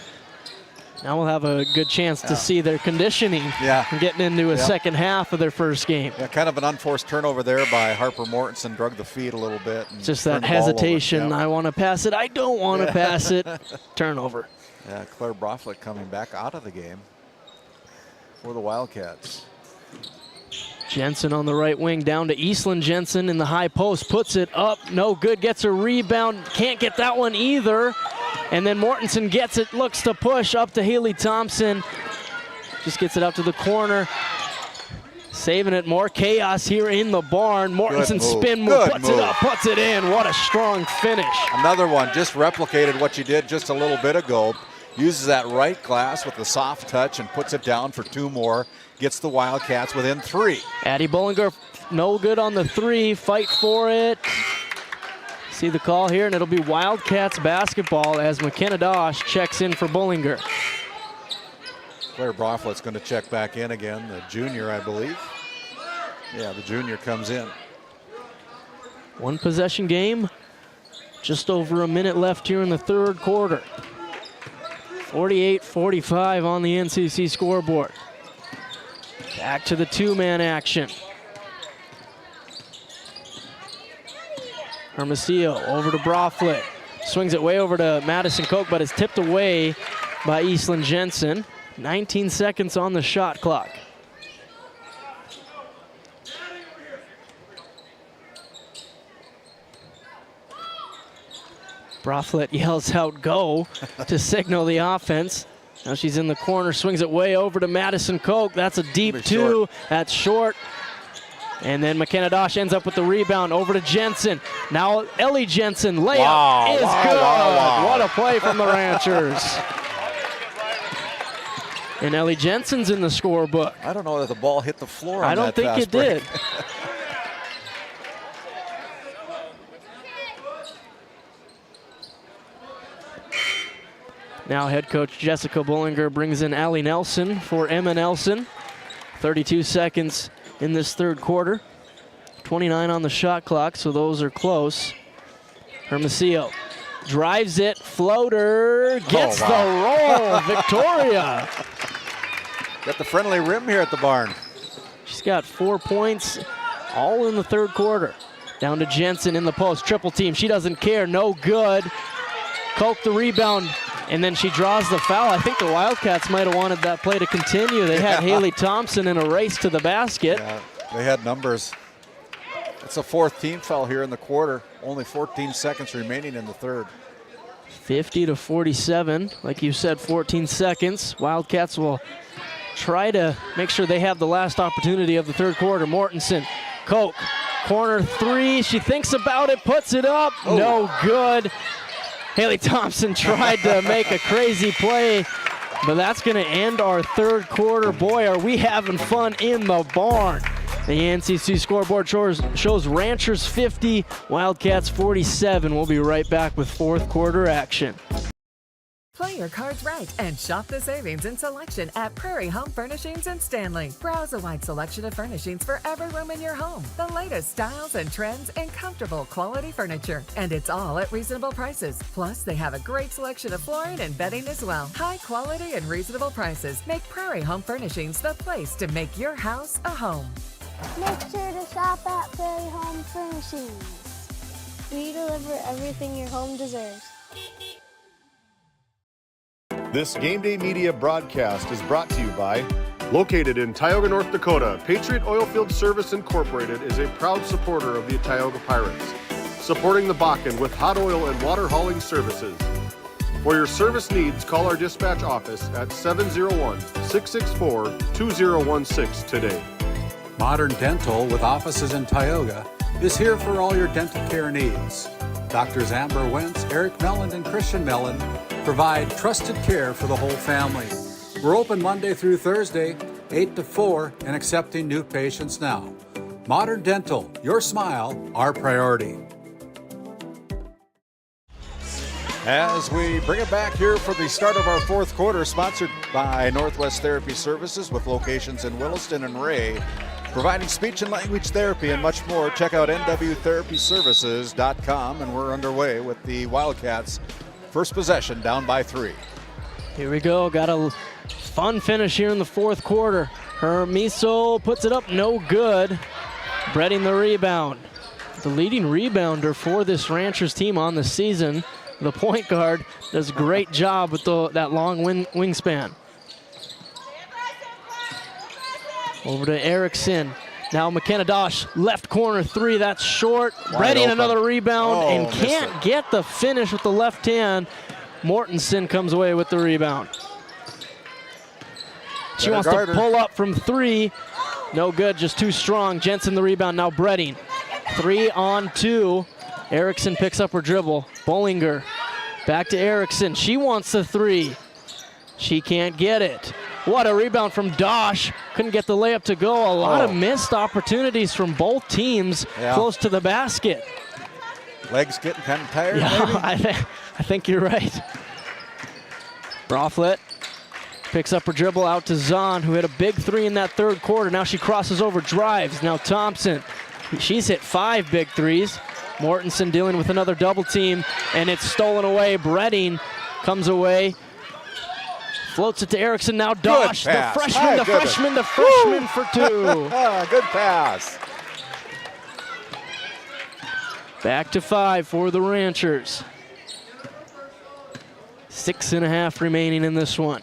L: Now we'll have a good chance to see their conditioning and getting into a second half of their first game.
C: Yeah, kind of an unforced turnover there by Harper Mortensen, drug the feet a little bit. And
L: just that hesitation. I want to pass it. I don't want to pass it. Turnover.
C: Yeah, Claire Broflick coming back out of the game for the Wildcats.
L: Jensen on the right wing, down to Eastland Jensen in the high post, puts it up, no good, gets a rebound, can't get that one either. And then Mortensen gets it, looks to push up to Haley Thompson. Just gets it out to the corner. Saving it, more chaos here in the barn. Mortensen spin move, puts it up, puts it in. What a strong finish.
C: Another one, just replicated what you did just a little bit ago. Uses that right glass with the soft touch and puts it down for 2 more. Gets the Wildcats within 3.
L: Addie Bullinger, no good on the 3, fight for it. See the call here, and it'll be Wildcats basketball as McKenna Dosh checks in for Bullinger.
C: Claire Broflick's going to check back in again, the junior, I believe. Yeah, the junior comes in.
L: 1 possession game, just over a minute left here in the third quarter. 48-45 on the NCC scoreboard. Back to the 2-man action. Hermosillo over to Broflick. Swings it way over to Madison Koch, but it's tipped away by Eastland Jensen. 19 seconds on the shot clock. Broflick yells out go to signal the offense. Now she's in the corner, swings it way over to Madison Koch. That's a deep 2, that's short. And then McKenna Dosh ends up with the rebound over to Jensen. Now Ellie Jensen, layup is good. What a play from the Ranchers. And Ellie Jensen's in the scorebook.
C: I don't know that the ball hit the floor on
L: I don't think it did. Now head coach Jessica Bullinger brings in Allie Nelson for Emma Nelson. 32 seconds in this third quarter. 29 on the shot clock, so those are close. Hermosillo drives it, floater, gets the roll, Victoria.
C: Got the friendly rim here at the barn.
L: She's got 4 points, all in the third quarter. Down to Jensen in the post, triple team, she doesn't care, no good. Koch the rebound, and then she draws the foul. I think the Wildcats might have wanted that play to continue. They had Haley Thompson in a race to the basket.
C: Yeah, they had numbers. It's a 4th team foul here in the quarter. Only 14 seconds remaining in the third.
L: 50-47, like you said, 14 seconds. Wildcats will try to make sure they have the last opportunity of the third quarter. Mortensen, Koch, corner 3. She thinks about it, puts it up, no good. Haley Thompson tried to make a crazy play, but that's going to end our third quarter. Boy, are we having fun in the barn. The NCC scoreboard shows Ranchers 50, Wildcats 47. We'll be right back with fourth quarter action.
I: Play your cards right and shop the savings and selection at Prairie Home Furnishings in Stanley. Browse a wide selection of furnishings for every room in your home. The latest styles and trends and comfortable quality furniture. And it's all at reasonable prices. Plus, they have a great selection of flooring and bedding as well. High quality and reasonable prices make Prairie Home Furnishings the place to make your house a home.
N: Make sure to shop at Prairie Home Furnishings. We deliver everything your home deserves.
F: This Game Day Media broadcast is brought to you by, located in Tioga, North Dakota, Patriot Oilfield Service Incorporated is a proud supporter of the Tioga Pirates, supporting the Bakken with hot oil and water hauling services. For your service needs, call our dispatch office at 701-664-2016 today.
Q: Modern Dental, with offices in Tioga, is here for all your dental care needs. Doctors Amber Wentz, Eric Melland, and Christian Melland provide trusted care for the whole family. We're open Monday through Thursday, 8 to 4, and accepting new patients now. Modern Dental, your smile, our priority.
C: As we bring it back here for the start of our fourth quarter, sponsored by Northwest Therapy Services with locations in Williston and Ray, providing speech and language therapy and much more. Check out nwtherapyservices.com, and we're underway with the Wildcats' first possession down by 3.
L: Here we go. Got a fun finish here in the fourth quarter. Hermiso puts it up, no good. Breading the rebound. The leading rebounder for this Ranchers team on the season. The point guard does a great job with that long wingspan. Over to Erickson. Now McKenna Dosh, left corner three, that's short. Breading another rebound and can't get the finish with the left hand. Mortensen comes away with the rebound. She wants to pull up from three. No good, just too strong. Jensen the rebound, now Breading. 3-on-2. Erickson picks up her dribble. Bollinger back to Erickson. She wants the three. She can't get it. What a rebound from Dosh. Couldn't get the layup to go. A lot of missed opportunities from both teams close to the basket.
C: Legs getting kind of tired,
L: maybe? I think you're right. Broflet picks up her dribble out to Zahn, who hit a big three in that third quarter. Now she crosses over, drives. Now Thompson. She's hit 5 big threes. Mortensen dealing with another double team, and it's stolen away. Breading comes away. Floats it to Erickson. Now Dosh, the freshman for two.
C: Good pass.
L: Back to 5 for the Ranchers. 6.5 remaining in this one.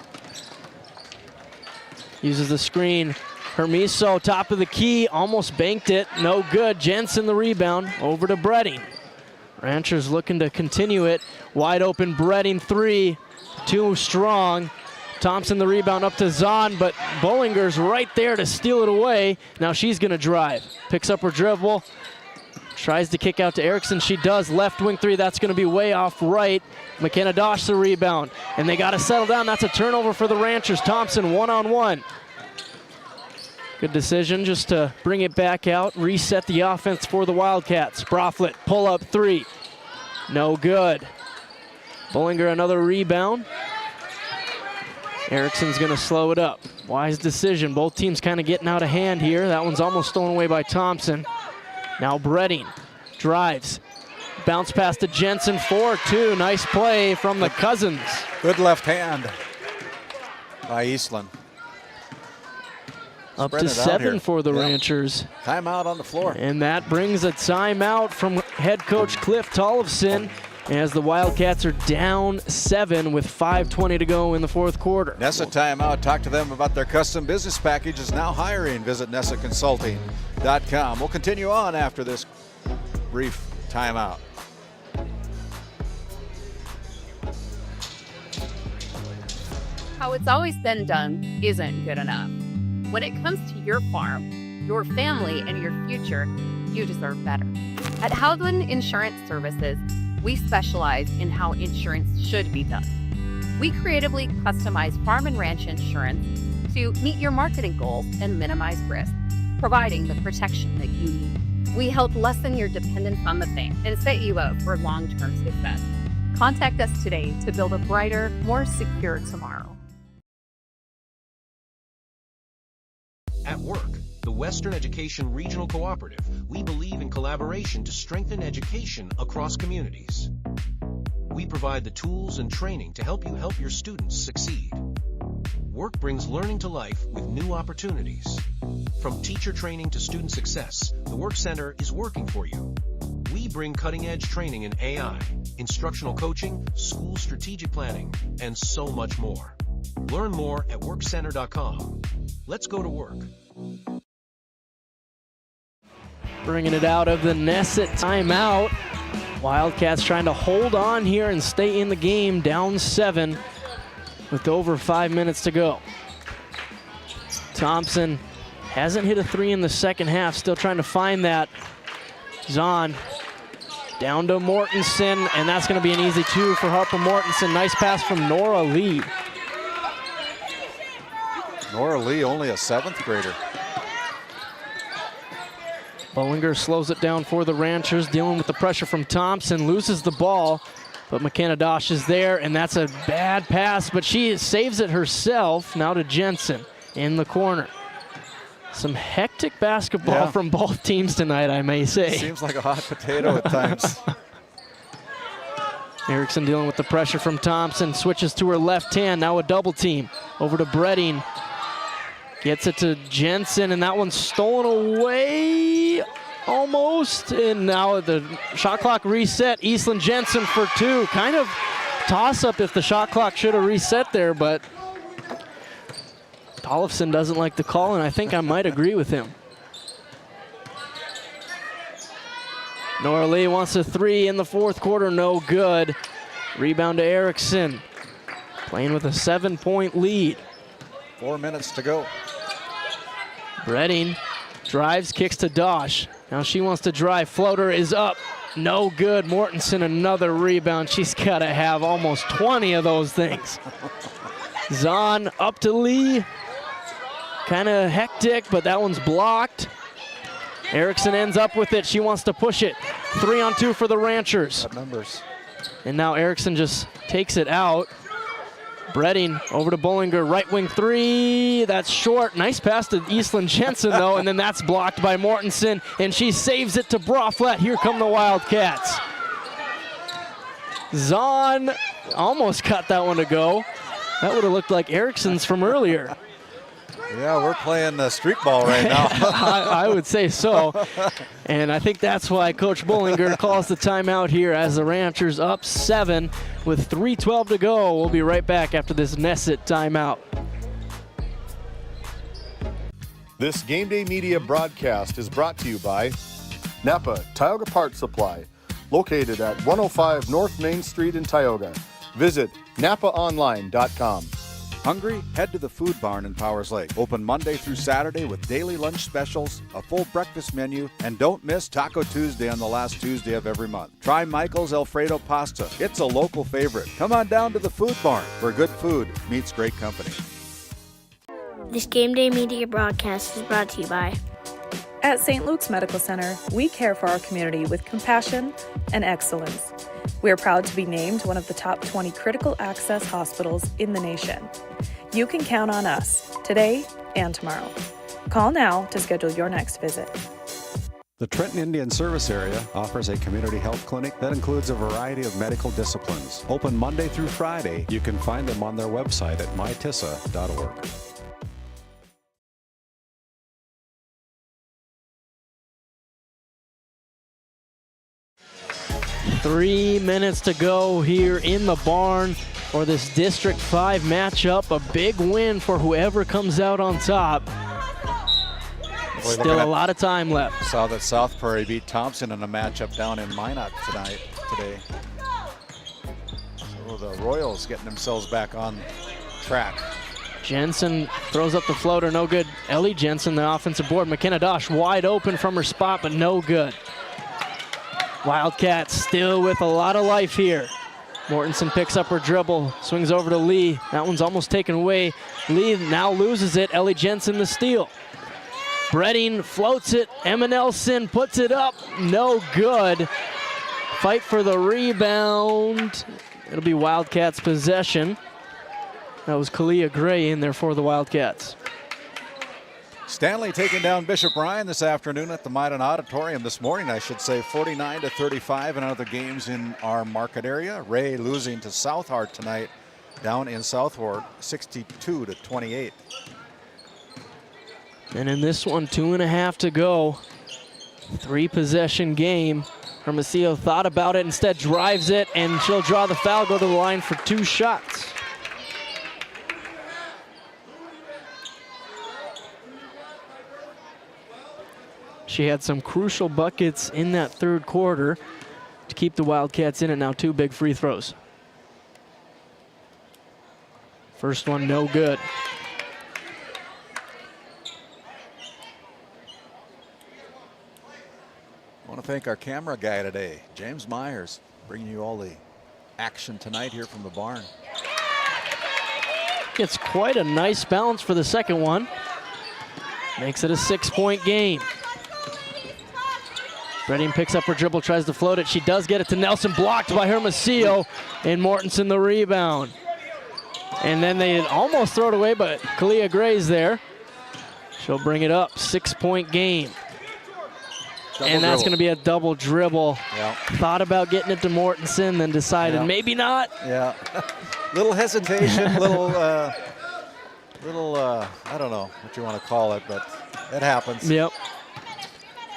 L: Uses the screen. Hermiso, top of the key, almost banked it. No good. Jensen the rebound. Over to Breading. Ranchers looking to continue it. Wide open Breading three. Too strong. Thompson the rebound up to Zahn, but Bollinger's right there to steal it away. Now she's going to drive. Picks up her dribble. Tries to kick out to Erickson. She does. Left wing three. That's going to be way off right. McKenna Dosh the rebound. And they got to settle down. That's a turnover for the Ranchers. Thompson one-on-one. Good decision just to bring it back out. Reset the offense for the Wildcats. Broflet pull up three. No good. Bollinger another rebound. Erickson's going to slow it up. Wise decision. Both teams kind of getting out of hand here. That one's almost stolen away by Thompson. Now Breading drives. Bounce pass to Jensen, 4-2. Nice play from the Cousins.
C: Good left hand by Eastland.
L: Up to 7 for the Ranchers.
C: Timeout on the floor.
L: And that brings a timeout from head coach Cliff Tollefson as the Wildcats are down 7 with 5:20 to go in the fourth quarter.
C: Nessa timeout. Talk to them about their custom business package is now hiring. Visit NessaConsulting.com. We'll continue on after this brief timeout.
P: How it's always been done isn't good enough. When it comes to your farm, your family, and your future, you deserve better. At Howland Insurance Services, we specialize in how insurance should be done. We creatively customize farm and ranch insurance to meet your marketing goals and minimize risk, providing the protection that you need. We help lessen your dependence on the bank and set you up for long-term success. Contact us today to build a brighter, more secure tomorrow.
R: At work, the Western Education Regional Cooperative, we believe in collaboration to strengthen education across communities. We provide the tools and training to help you help your students succeed. Work brings learning to life with new opportunities. From teacher training to student success, the Work Center is working for you. We bring cutting-edge training in AI, instructional coaching, school strategic planning, and so much more. Learn more at workcenter.com. Let's go to work.
L: Bringing it out of the Nessa timeout. Wildcats trying to hold on here and stay in the game, down 7 with over 5 minutes to go. Thompson hasn't hit a three in the second half, still trying to find that. Zahn down to Mortensen, and that's going to be an easy two for Harper Mortensen. Nice pass from Nora Lee.
C: Nora Lee, only a 7th grader.
L: Bollinger slows it down for the Ranchers, dealing with the pressure from Thompson, loses the ball, but McKenna Dosh is there, and that's a bad pass, but she saves it herself. Now to Jensen in the corner. Some hectic basketball from both teams tonight, I may say.
C: Seems like a hot potato at times.
L: Erickson dealing with the pressure from Thompson, switches to her left hand, now a double team. Over to Bredding, gets it to Jensen, and that one's stolen away almost. And now the shot clock reset, Eastland Jensen for two. Kind of toss up if the shot clock should have reset there, but Tollefson doesn't like the call, and I think I might agree with him. Nora Lee wants a three in the fourth quarter, no good. Rebound to Erickson, playing with a 7-point lead.
C: 4 minutes to go.
L: Bredding drives, kicks to Dosh. Now she wants to drive, floater is up, no good. Mortensen another rebound. She's gotta have almost 20 of those things. Zahn up to Lee. Kind of hectic, but that one's blocked. Erickson ends up with it. She wants to push it. 3-on-2 for the Ranchers.
C: Got numbers.
L: And now Erickson just takes it out. Bredding over to Bollinger, right wing three. That's short. Nice pass to Eastland Jensen, though, and then that's blocked by Mortensen, and she saves it to Braflat. Here come the Wildcats. Zahn almost got that one to go. That would have looked like Erickson's from earlier.
C: Yeah, we're playing street ball right now.
L: I would say so. And I think that's why Coach Bollinger calls the timeout here as the Ranchers up 7 with 3:12 to go. We'll be right back after this Nesset timeout.
F: This Game Day Media broadcast is brought to you by Napa Tioga Parts Supply, located at 105 North Main Street in Tioga. Visit napaonline.com.
C: Hungry? Head to the Food Barn in Powers Lake. Open Monday through Saturday with daily lunch specials, a full breakfast menu, and don't miss Taco Tuesday on the last Tuesday of every month. Try Michael's Alfredo Pasta. It's a local favorite. Come on down to the Food Barn, where good food meets great company.
N: This Game Day Media broadcast is brought to you by
O: At St. Luke's Medical Center, we care for our community with compassion and excellence. We are proud to be named one of the top 20 critical access hospitals in the nation. You can count on us today and tomorrow. Call now to schedule your next visit.
E: The Trenton Indian Service Area offers a community health clinic that includes a variety of medical disciplines. Open Monday through Friday. You can find them on their website at mytissa.org.
L: Three minutes to go here in the barn for this District 5 matchup. A big win for whoever comes out on top. Still a lot of time left.
C: Saw that South Prairie beat Thompson in a matchup down in Minot today. So the Royals getting themselves back on track.
L: Jensen throws up the floater, no good. Ellie Jensen, the offensive board. McKenna Dosh wide open from her spot, but no good. Wildcats still with a lot of life here. Mortensen picks up her dribble, swings over to Lee. That one's almost taken away. Lee now loses it. Ellie Jensen the steal. Bredding floats it. Emma Nelson puts it up. No good. Fight for the rebound. It'll be Wildcats possession. That was Kalia Gray in there for the Wildcats.
C: Stanley taking down Bishop Ryan this afternoon at the Minot Auditorium this morning, I should say, 49-35 in other games in our market area. Ray losing to Southard tonight down in Southward, 62-28.
L: And in this one, 2.5 to go. 3-possession game. Hermosillo thought about it, instead drives it, and she'll draw the foul, go to the line for 2 shots. She had some crucial buckets in that third quarter to keep the Wildcats in it. Now 2 big free throws. First one, no good.
C: I want to thank our camera guy today, James Myers, bringing you all the action tonight here from the barn.
L: Gets quite a nice bounce for the second one. Makes it a 6-point game. Bredding picks up her dribble, tries to float it. She does get it to Nelson, blocked by Hermosillo, and Mortensen the rebound. And then they almost throw it away, but Kalia Gray's there. She'll bring it up, 6-point game. And that's going to be a double dribble.
C: Yeah.
L: Thought about getting it to Mortensen, then decided maybe not.
C: Yeah. Little hesitation, little, I don't know what you want to call it, but it happens.
L: Yep.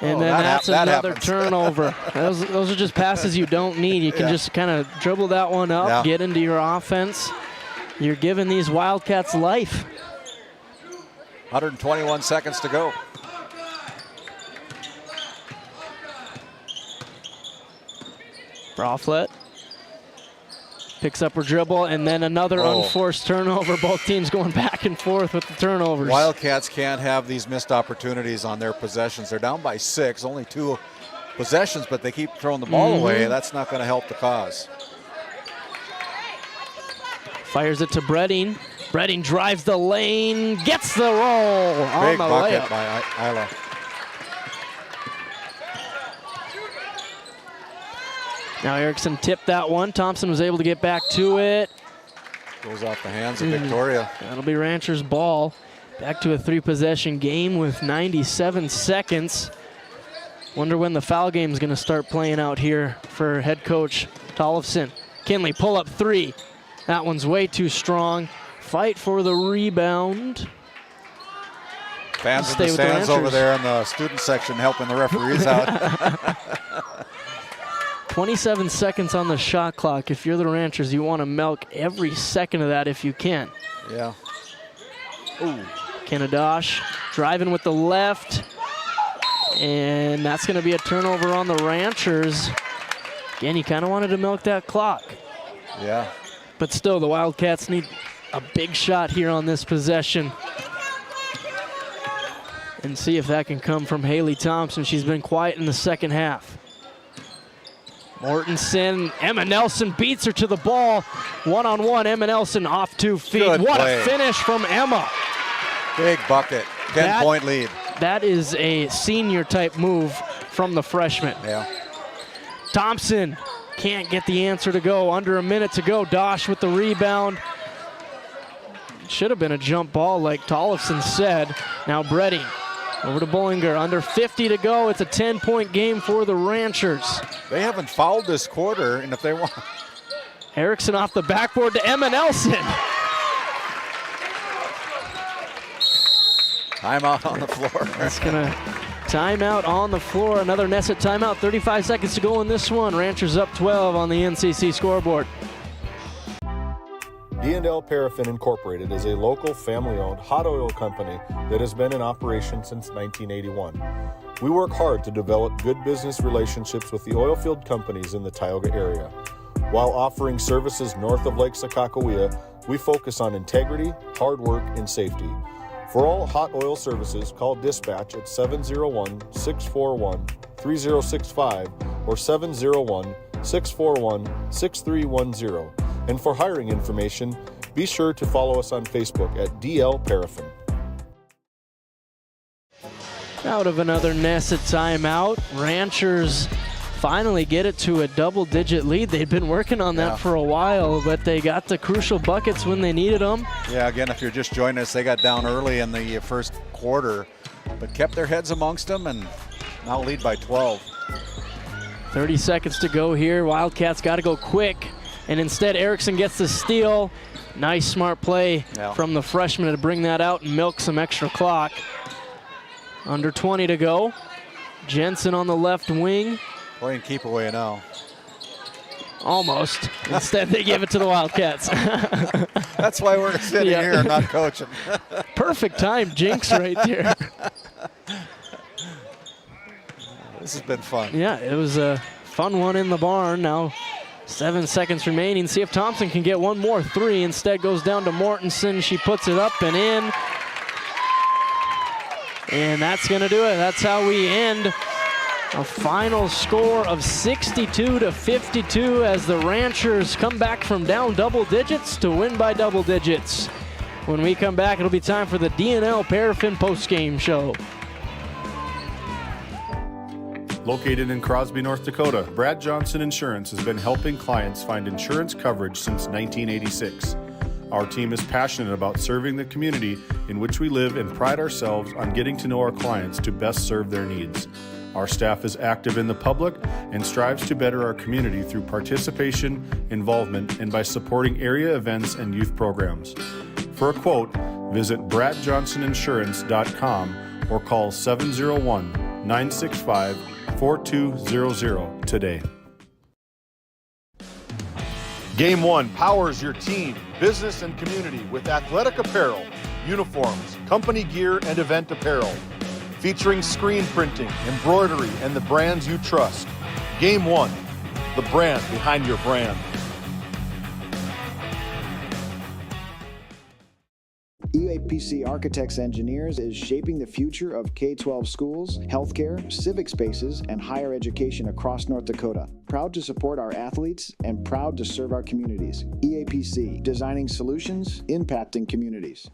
L: And then that's another turnover. Those are just passes you don't need. You can just kind of dribble that one up, get into your offense. You're giving these Wildcats life.
C: 121 seconds to go.
L: Broflet picks up her dribble, and then another unforced turnover. Both teams going back and forth with the turnovers.
C: Wildcats can't have these missed opportunities on their possessions. They're down by 6, only 2 possessions, but they keep throwing the ball away. That's not going to help the cause.
L: Fires it to Bredding. Bredding drives the lane, gets the roll on
C: Big
L: the
C: bucket
L: layup.
C: by Isla.
L: Now Erickson tipped that one. Thompson was able to get back to it.
C: Goes off the hands of Victoria.
L: That'll be Rancher's ball. Back to a 3-possession game with 97 seconds. Wonder when the foul game is going to start playing out here for head coach Tollefson. Kinley, pull up 3. That one's way too strong. Fight for the rebound.
C: Fans in the stands over there in the student section helping the referees out.
L: 27 seconds on the shot clock. If you're the Ranchers, you want to milk every second of that if you can.
C: Yeah. Ooh.
L: Kanadosh driving with the left. And that's going to be a turnover on the Ranchers. Again, you kind of wanted to milk that clock.
C: Yeah.
L: But still, the Wildcats need a big shot here on this possession. And see if that can come from Haley Thompson. She's been quiet in the second half. Mortensen, Emma Nelson beats her to the ball. One-on-one, Emma Nelson off 2 feet.
C: Good
L: what
C: play.
L: a finish from Emma.
C: Big bucket, 10-point lead.
L: That is a senior-type move from the freshman.
C: Yeah.
L: Thompson can't get the answer to go. Under a minute to go. Dosh with the rebound. Should have been a jump ball like Tollefson said. Now Bredding over to Bullinger. Under 50 to go. It's a 10-point game for the Ranchers.
C: They haven't fouled this quarter, and if they want...
L: Erickson off the backboard to Emma Nelson.
C: Timeout on the floor.
L: That's gonna timeout on the floor. Another Nesset timeout. 35 seconds to go in this one. Ranchers up 12 on the NCC scoreboard.
F: D&L Paraffin Incorporated is a local family-owned hot oil company that has been in operation since 1981. We work hard to develop good business relationships with the oilfield companies in the Tioga area. While offering services north of Lake Sakakawea, we focus on integrity, hard work, and safety. For all hot oil services, call dispatch at 701-641-3065 or 701-641-6310. And for hiring information, be sure to follow us on Facebook at DL Paraffin.
L: Out of another Nesset timeout. Ranchers finally get it to a double-digit lead. They've been working on that for a while, but they got the crucial buckets when they needed them.
C: Yeah, again, if you're just joining us, they got down early in the first quarter, but kept their heads amongst them and now lead by 12.
L: 30 seconds to go here. Wildcats got to go quick, and instead Erickson gets the steal. Nice, smart play from the freshman to bring that out and milk some extra clock. Under 20 to go. Jensen on the left wing.
C: Playing keep away now.
L: Almost. Instead, they give it to the Wildcats.
C: That's why we're sitting here, not coaching.
L: Perfect time, jinx right there.
C: This has been fun.
L: Yeah, it was a fun one in the barn. Now 7 seconds remaining. See if Thompson can get one more 3. Instead goes down to Mortensen. She puts it up and in. And that's going to do it. That's how we end a final score of 62-52 as the Ranchers come back from down double digits to win by double digits. When we come back, it'll be time for the D&L Paraffin postgame show.
F: Located in Crosby, North Dakota, Brad Johnson Insurance has been helping clients find insurance coverage since 1986. Our team is passionate about serving the community in which we live and pride ourselves on getting to know our clients to best serve their needs. Our staff is active in the public and strives to better our community through participation, involvement, and by supporting area events and youth programs. For a quote, visit bradjohnsoninsurance.com or call 701-965-4200 today. Game 1 powers your team, business, and community with athletic apparel, uniforms, company gear, and event apparel. Featuring screen printing, embroidery, and the brands you trust. Game 1, the brand behind your brand.
S: UAPC Architects Engineers is shaping the future of K-12 schools, healthcare, civic spaces, and higher education across North Dakota. Proud to support our athletes and proud to serve our communities. EAPC, designing solutions, impacting communities.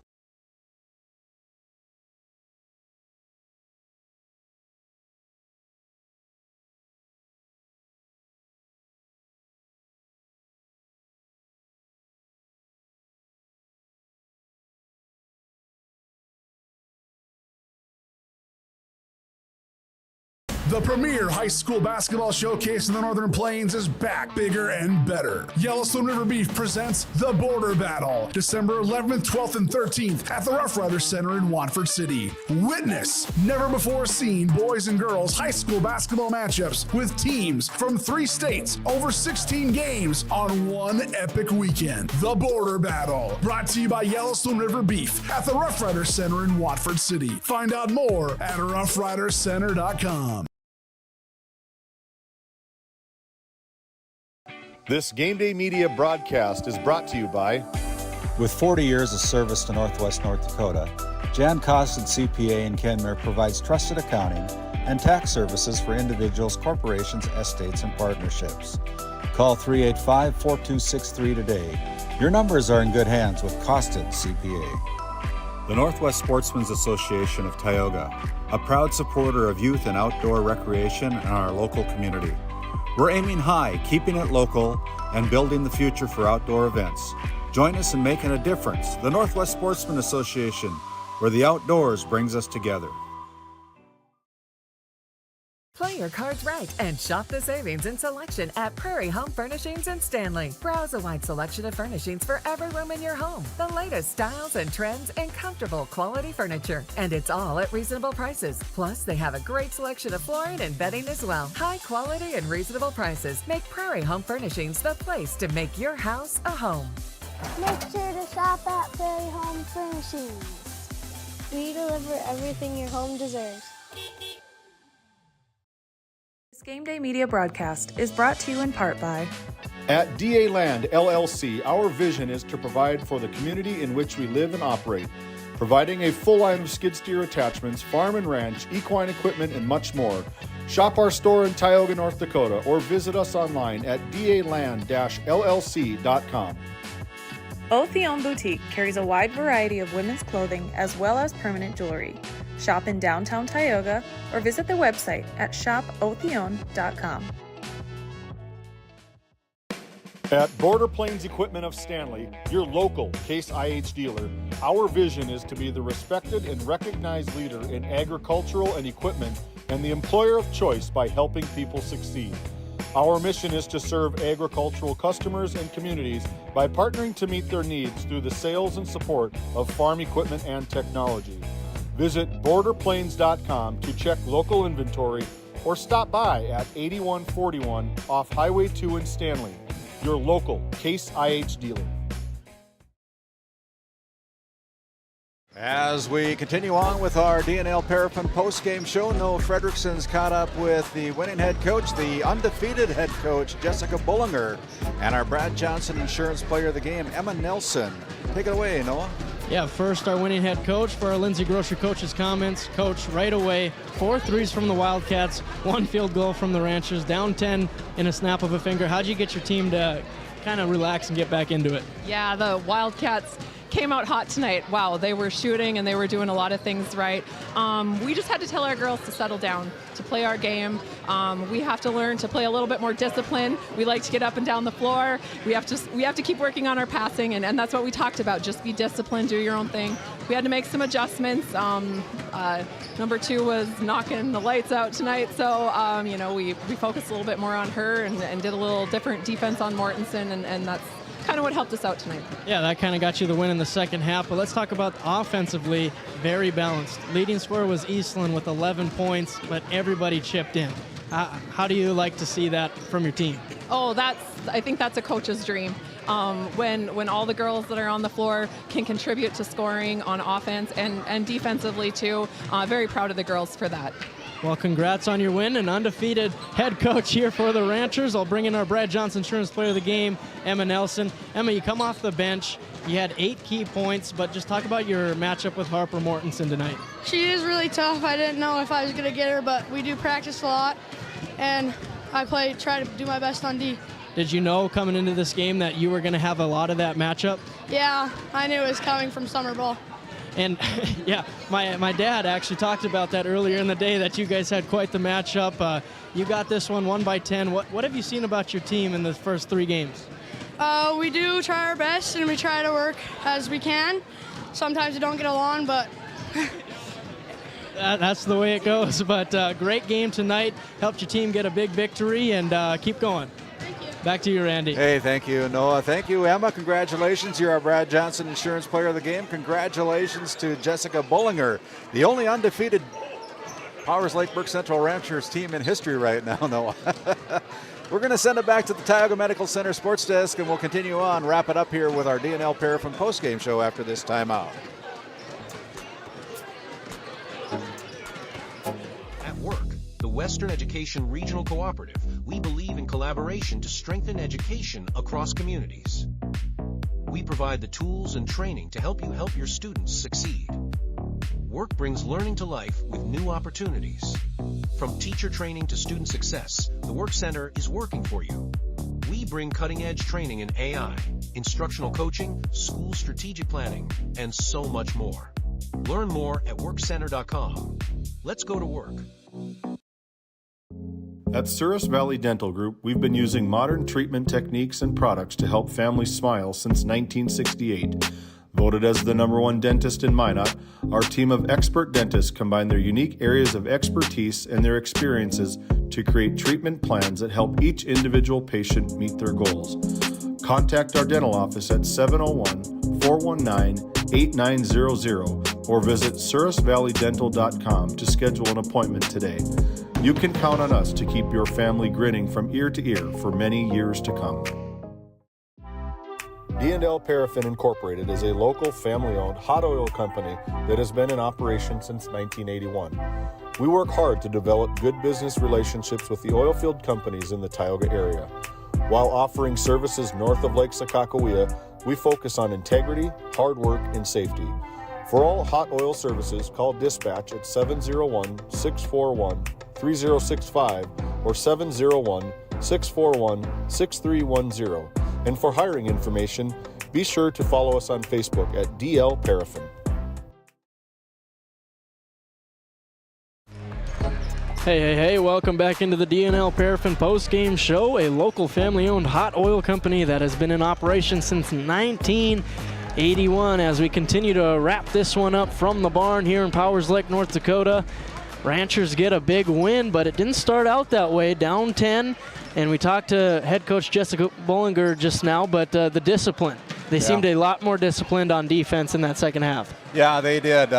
T: The premier high school basketball showcase in the Northern Plains is back bigger and better. Yellowstone River Beef presents The Border Battle, December 11th, 12th, and 13th at the Rough Riders Center in Watford City. Witness never before seen boys and girls high school basketball matchups with teams from 3 states over 16 games on one epic weekend. The Border Battle, brought to you by Yellowstone River Beef at the Rough Riders Center in Watford City. Find out more at roughriderscenter.com.
F: This GameDay Media broadcast is brought to you by...
Q: With 40 years of service to Northwest North Dakota, Jan Costin CPA in Kenmare provides trusted accounting and tax services for individuals, corporations, estates, and partnerships. Call 385-4263 today. Your numbers are in good hands with Costin CPA. The Northwest Sportsmen's Association of Tioga, a proud supporter of youth and outdoor recreation in our local community. We're aiming high, keeping it local, and building the future for outdoor events. Join us in making a difference. The Northwest Sportsmen Association, where the outdoors brings us together.
I: Play your cards right and shop the savings and selection at Prairie Home Furnishings in Stanley. Browse a wide selection of furnishings for every room in your home. The latest styles and trends and comfortable quality furniture. And it's all at reasonable prices. Plus, they have a great selection of flooring and bedding as well. High quality and reasonable prices make Prairie Home Furnishings the place to make your house a home.
N: Make sure to shop at Prairie Home Furnishings. We deliver everything your home deserves.
O: This Game Day Media broadcast is brought to you in part by...
F: At DA Land LLC, our vision is to provide for the community in which we live and operate, providing a full line of skid steer attachments, farm and ranch, equine equipment, and much more. Shop our store in Tioga, North Dakota, or visit us online at daland-llc.com.
O: Otheon Boutique carries a wide variety of women's clothing as well as permanent jewelry. Shop in downtown Tioga or visit their website at shopotheon.com.
F: At Border Plains Equipment of Stanley, your local Case IH dealer, our vision is to be the respected and recognized leader in agricultural and equipment and the employer of choice by helping people succeed. Our mission is to serve agricultural customers and communities by partnering to meet their needs through the sales and support of farm equipment and technology. Visit borderplains.com to check local inventory or stop by at 8141 off Highway 2 in Stanley, your local Case IH dealer.
C: As we continue on with our DNL Paraffin postgame show, Noah Fredrickson's caught up with the winning head coach, the undefeated head coach, Jessica Bullinger, and our Brad Johnson Insurance Player of the Game, Emma Nelson. Take it away, Noah.
L: Yeah, first our winning head coach for our Lindsay Grocery coach's comments. Coach, right away, 4 threes from the Wildcats, 1 field goal from the Ranchers, down 10 in a snap of a finger. How'd you get your team to kind of relax and get back into it?
U: Yeah, the Wildcats came out hot tonight. Wow, they were shooting and they were doing a lot of things right. We just had to tell our girls to settle down, to play our game. We have to learn to play a little bit more discipline. We like to get up and down the floor. We have to keep working on our passing, and that's what we talked about. Just be disciplined, do your own thing. we had to make some adjustments. Number 2 was knocking the lights out tonight, so we focused a little bit more on her and did a little different defense on Mortensen, and that's kind of what helped us out tonight.
L: Yeah, that kind of got you the win in the second half, but let's talk about offensively. Very balanced. Leading scorer was Eastland with 11 points, but everybody chipped in. How do you like to see that from your team?
U: Oh, I think that's a coach's dream. When all the girls that are on the floor can contribute to scoring on offense and defensively too. Very proud of the girls for that.
L: Well, congrats on your win. An undefeated head coach here for the Ranchers. I'll bring in our Brad Johnson Insurance Player of the Game, Emma Nelson. Emma, you come off the bench. You had 8 key points, but just talk about your matchup with Harper Mortensen tonight.
A: She is really tough. I didn't know if I was going to get her, but we do practice a lot, and I try to do my best on D.
L: Did you know coming into this game that you were going to have a lot of that matchup?
A: Yeah, I knew it was coming from summer ball.
L: And yeah, my dad actually talked about that earlier in the day, that you guys had quite the matchup. You got this one by 10. What have you seen about your team in the first 3 games?
A: We do try our best, and we try to work as we can. Sometimes we don't get along, but
L: that's the way it goes. But great game tonight. Helped your team get a big victory, and keep going. Back to you, Randy.
C: Hey, thank you, Noah. Thank you, Emma. Congratulations. You're our Brad Johnson Insurance Player of the Game. Congratulations to Jessica Bullinger, the only undefeated Powers Lake Burke Central Ranchers team in history right now, Noah. We're going to send it back to the Tioga Medical Center Sports Desk, and we'll continue on, wrap it up here with our DNL Paraffin postgame show after this timeout.
R: At work, the Western Education Regional Cooperative, we believe in collaboration to strengthen education across communities. We provide the tools and training to help you help your students succeed. Work brings learning to life with new opportunities. From teacher training to student success, the Work Center is working for you. We bring cutting-edge training in AI, instructional coaching, school strategic planning, and so much more. Learn more at workcenter.com. Let's go to work.
F: At Souris Valley Dental Group, we've been using modern treatment techniques and products to help families smile since 1968. Voted as the #1 dentist in Minot, our team of expert dentists combine their unique areas of expertise and their experiences to create treatment plans that help each individual patient meet their goals. Contact our dental office at 701-419-8900 or visit sourisvalleydental.com to schedule an appointment today. You can count on us to keep your family grinning from ear to ear for many years to come. D&L Paraffin Incorporated is a local family-owned hot oil company that has been in operation since 1981. We work hard to develop good business relationships with the oilfield companies in the Tioga area. While offering services north of Lake Sakakawea, we focus on integrity, hard work, and safety. For all hot oil services, call dispatch at 701-641-3065 or 701-641-6310. And for hiring information, be sure to follow us on Facebook at DL Paraffin.
L: Hey, welcome back into the DNL Paraffin postgame show, a local family-owned hot oil company that has been in operation since 1981. As we continue to wrap this one up from the barn here in Powers Lake, North Dakota, Ranchers get a big win, but it didn't start out that way, down 10. And we talked to head coach Jessica Bullinger just now, but the discipline. They seemed a lot more disciplined on defense in that second half.
C: Yeah, they did.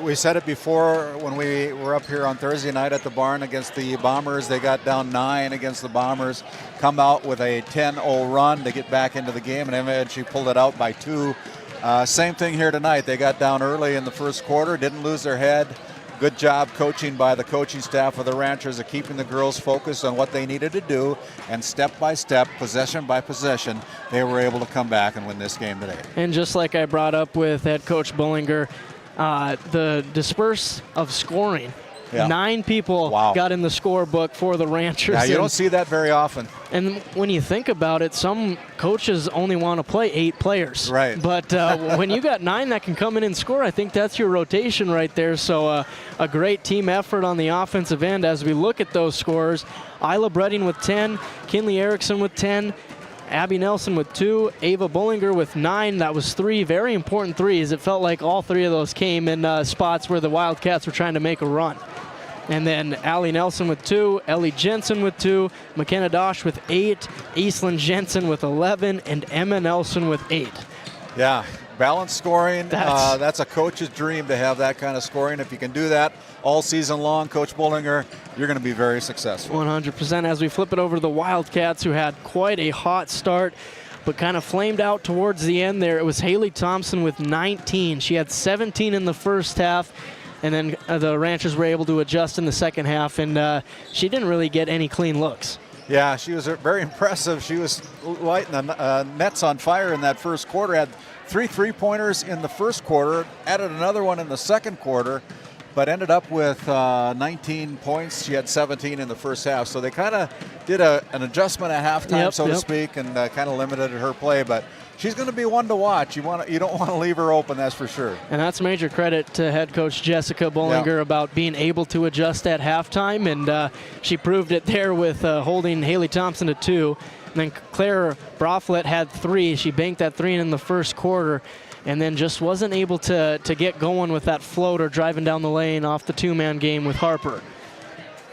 C: We said it before when we were up here on Thursday night at the barn against the Bombers. They got down 9 against the Bombers, come out with a 10-0 run to get back into the game, and eventually pulled it out by 2. Same thing here tonight. They got down early in the first quarter, didn't lose their head. Good job coaching by the coaching staff of the Ranchers of keeping the girls focused on what they needed to do, and step by step, possession by possession, they were able to come back and win this game today.
L: And just like I brought up with head coach Bullinger, the disperse of scoring. 9 people got in the scorebook for the Ranchers.
C: Yeah, you don't see that very often.
L: And when you think about it, some coaches only want to play 8 players.
C: Right.
L: But when you got 9 that can come in and score, I think that's your rotation right there. So a great team effort on the offensive end as we look at those scores. Isla Bredding with 10, Kinley Erickson with 10, Abby Nelson with 2, Ava Bullinger with 9. That was 3 very important threes. It felt like all 3 of those came in spots where the Wildcats were trying to make a run. And then Allie Nelson with 2, Ellie Jensen with 2, McKenna Dosh with 8, Eastlyn Jensen with 11, and Emma Nelson with 8.
C: Yeah, balanced scoring. That's a coach's dream to have that kind of scoring. If you can do that all season long, Coach Bullinger, you're going to be very successful.
L: 100%. As we flip it over to the Wildcats, who had quite a hot start, but kind of flamed out towards the end there. It was Haley Thompson with 19. She had 17 in the first half. And then the Ranchers were able to adjust in the second half, and she didn't really get any clean looks.
C: Yeah, she was very impressive. She was lighting the nets on fire in that first quarter. Had 3 3-pointers in the first quarter, added another one in the second quarter, but ended up with 19 points. She had 17 in the first half. So they kind of did an adjustment at halftime, so to speak, and kind of limited her play. But she's going to be one to watch. You don't want to leave her open, that's for sure.
L: And that's major credit to head coach Jessica Bullinger about being able to adjust at halftime, and she proved it there with holding Haley Thompson to 2. And then Claire Broflet had 3. She banked that 3 in the first quarter, and then just wasn't able to get going with that floater driving down the lane off the 2-man game with Harper.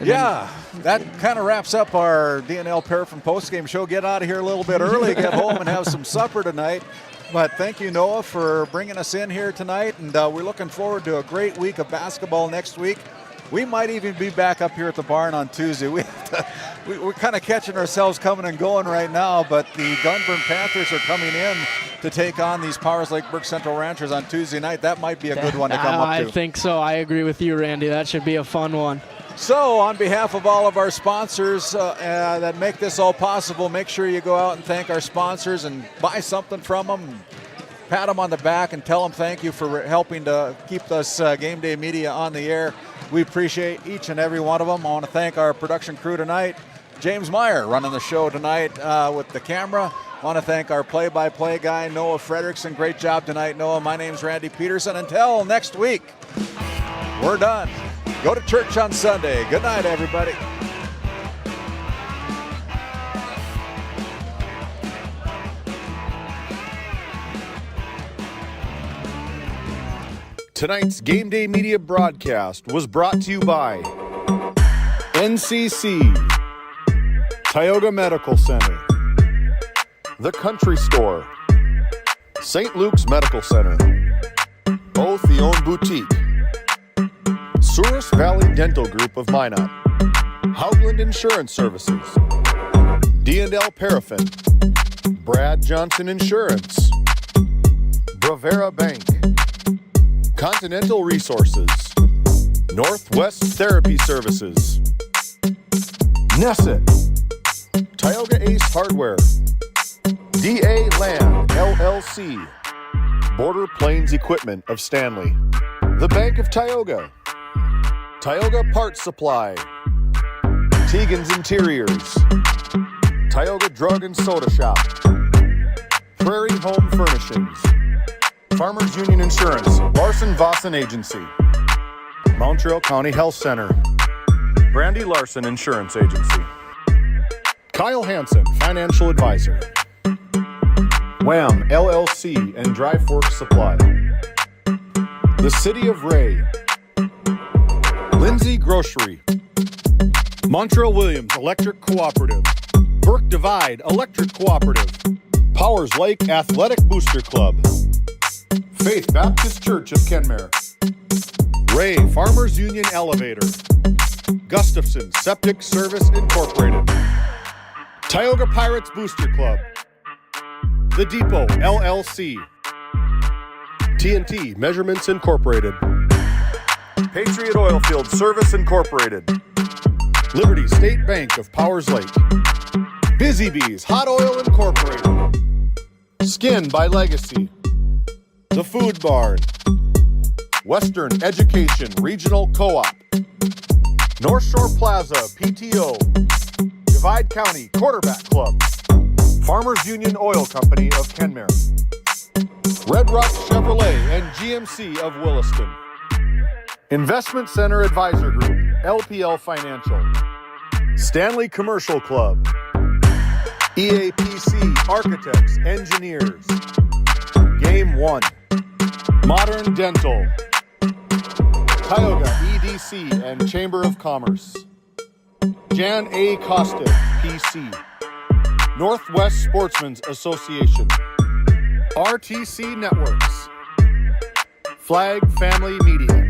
L: And
C: that kind of wraps up our DNL Paraffin postgame show. Get out of here a little bit early, get home and have some supper tonight. But thank you, Noah, for bringing us in here tonight, and we're looking forward to a great week of basketball next week. We might even be back up here at the barn on Tuesday. We're kind of catching ourselves coming and going right now, but the Dunburn Panthers are coming in to take on these Powers Lake Burke Central Ranchers on Tuesday night. That might be a good one to come up to.
L: I think so. I agree with you, Randy. That should be a fun one.
C: So on behalf of all of our sponsors that make this all possible, make sure you go out and thank our sponsors and buy something from them. Pat them on the back and tell them thank you for helping to keep us Game Day Media on the air. We appreciate each and every one of them. I want to thank our production crew tonight. James Meyer running the show tonight with the camera. I want to thank our play-by-play guy, Noah Frederickson. Great job tonight, Noah. My name's Randy Peterson. Until next week, we're done. Go to church on Sunday. Good night, everybody.
F: Tonight's Game Day Media broadcast was brought to you by NCC, Tioga Medical Center, The Country Store, St. Luke's Medical Center, O'Theone Boutique, Souris Valley Dental Group of Minot, Hoagland Insurance Services, D&L Paraffin, Brad Johnson Insurance, Bravera Bank, Continental Resources, Northwest Therapy Services, Nesset, Tioga Ace Hardware, DA Land LLC, Border Plains Equipment of Stanley, The Bank of Tioga, Tioga Parts Supply, Tegan's Interiors, Tioga Drug and Soda Shop, Prairie Home Furnishings, Farmers Union Insurance, Larson Vossen Agency, Montreal County Health Center, Brandy Larson Insurance Agency, Kyle Hansen, Financial Advisor, Wham! LLC and Dry Fork Supply, The City of Ray, Lindsay Grocery, Montreal Williams Electric Cooperative, Burke Divide Electric Cooperative, Powers Lake Athletic Booster Club, Faith Baptist Church of Kenmare, Ray Farmers Union Elevator, Gustafson Septic Service Incorporated, Tioga Pirates Booster Club, The Depot LLC, TNT Measurements Incorporated, Patriot Oilfield Service Incorporated, Liberty State Bank of Powers Lake, Busy Bees Hot Oil Incorporated, Skin by Legacy, The Food Barn, Western Education Regional Co-op, North Shore Plaza PTO, Divide County Quarterback Club, Farmers Union Oil Company of Kenmare, Red Rock Chevrolet and GMC of Williston, Investment Center Advisor Group, LPL Financial, Stanley Commercial Club, EAPC Architects, Engineers. Game 1. Modern Dental. Tioga EDC and Chamber of Commerce. Jan A. Costa, PC. Northwest Sportsmen's Association. RTC Networks. Flag Family Media.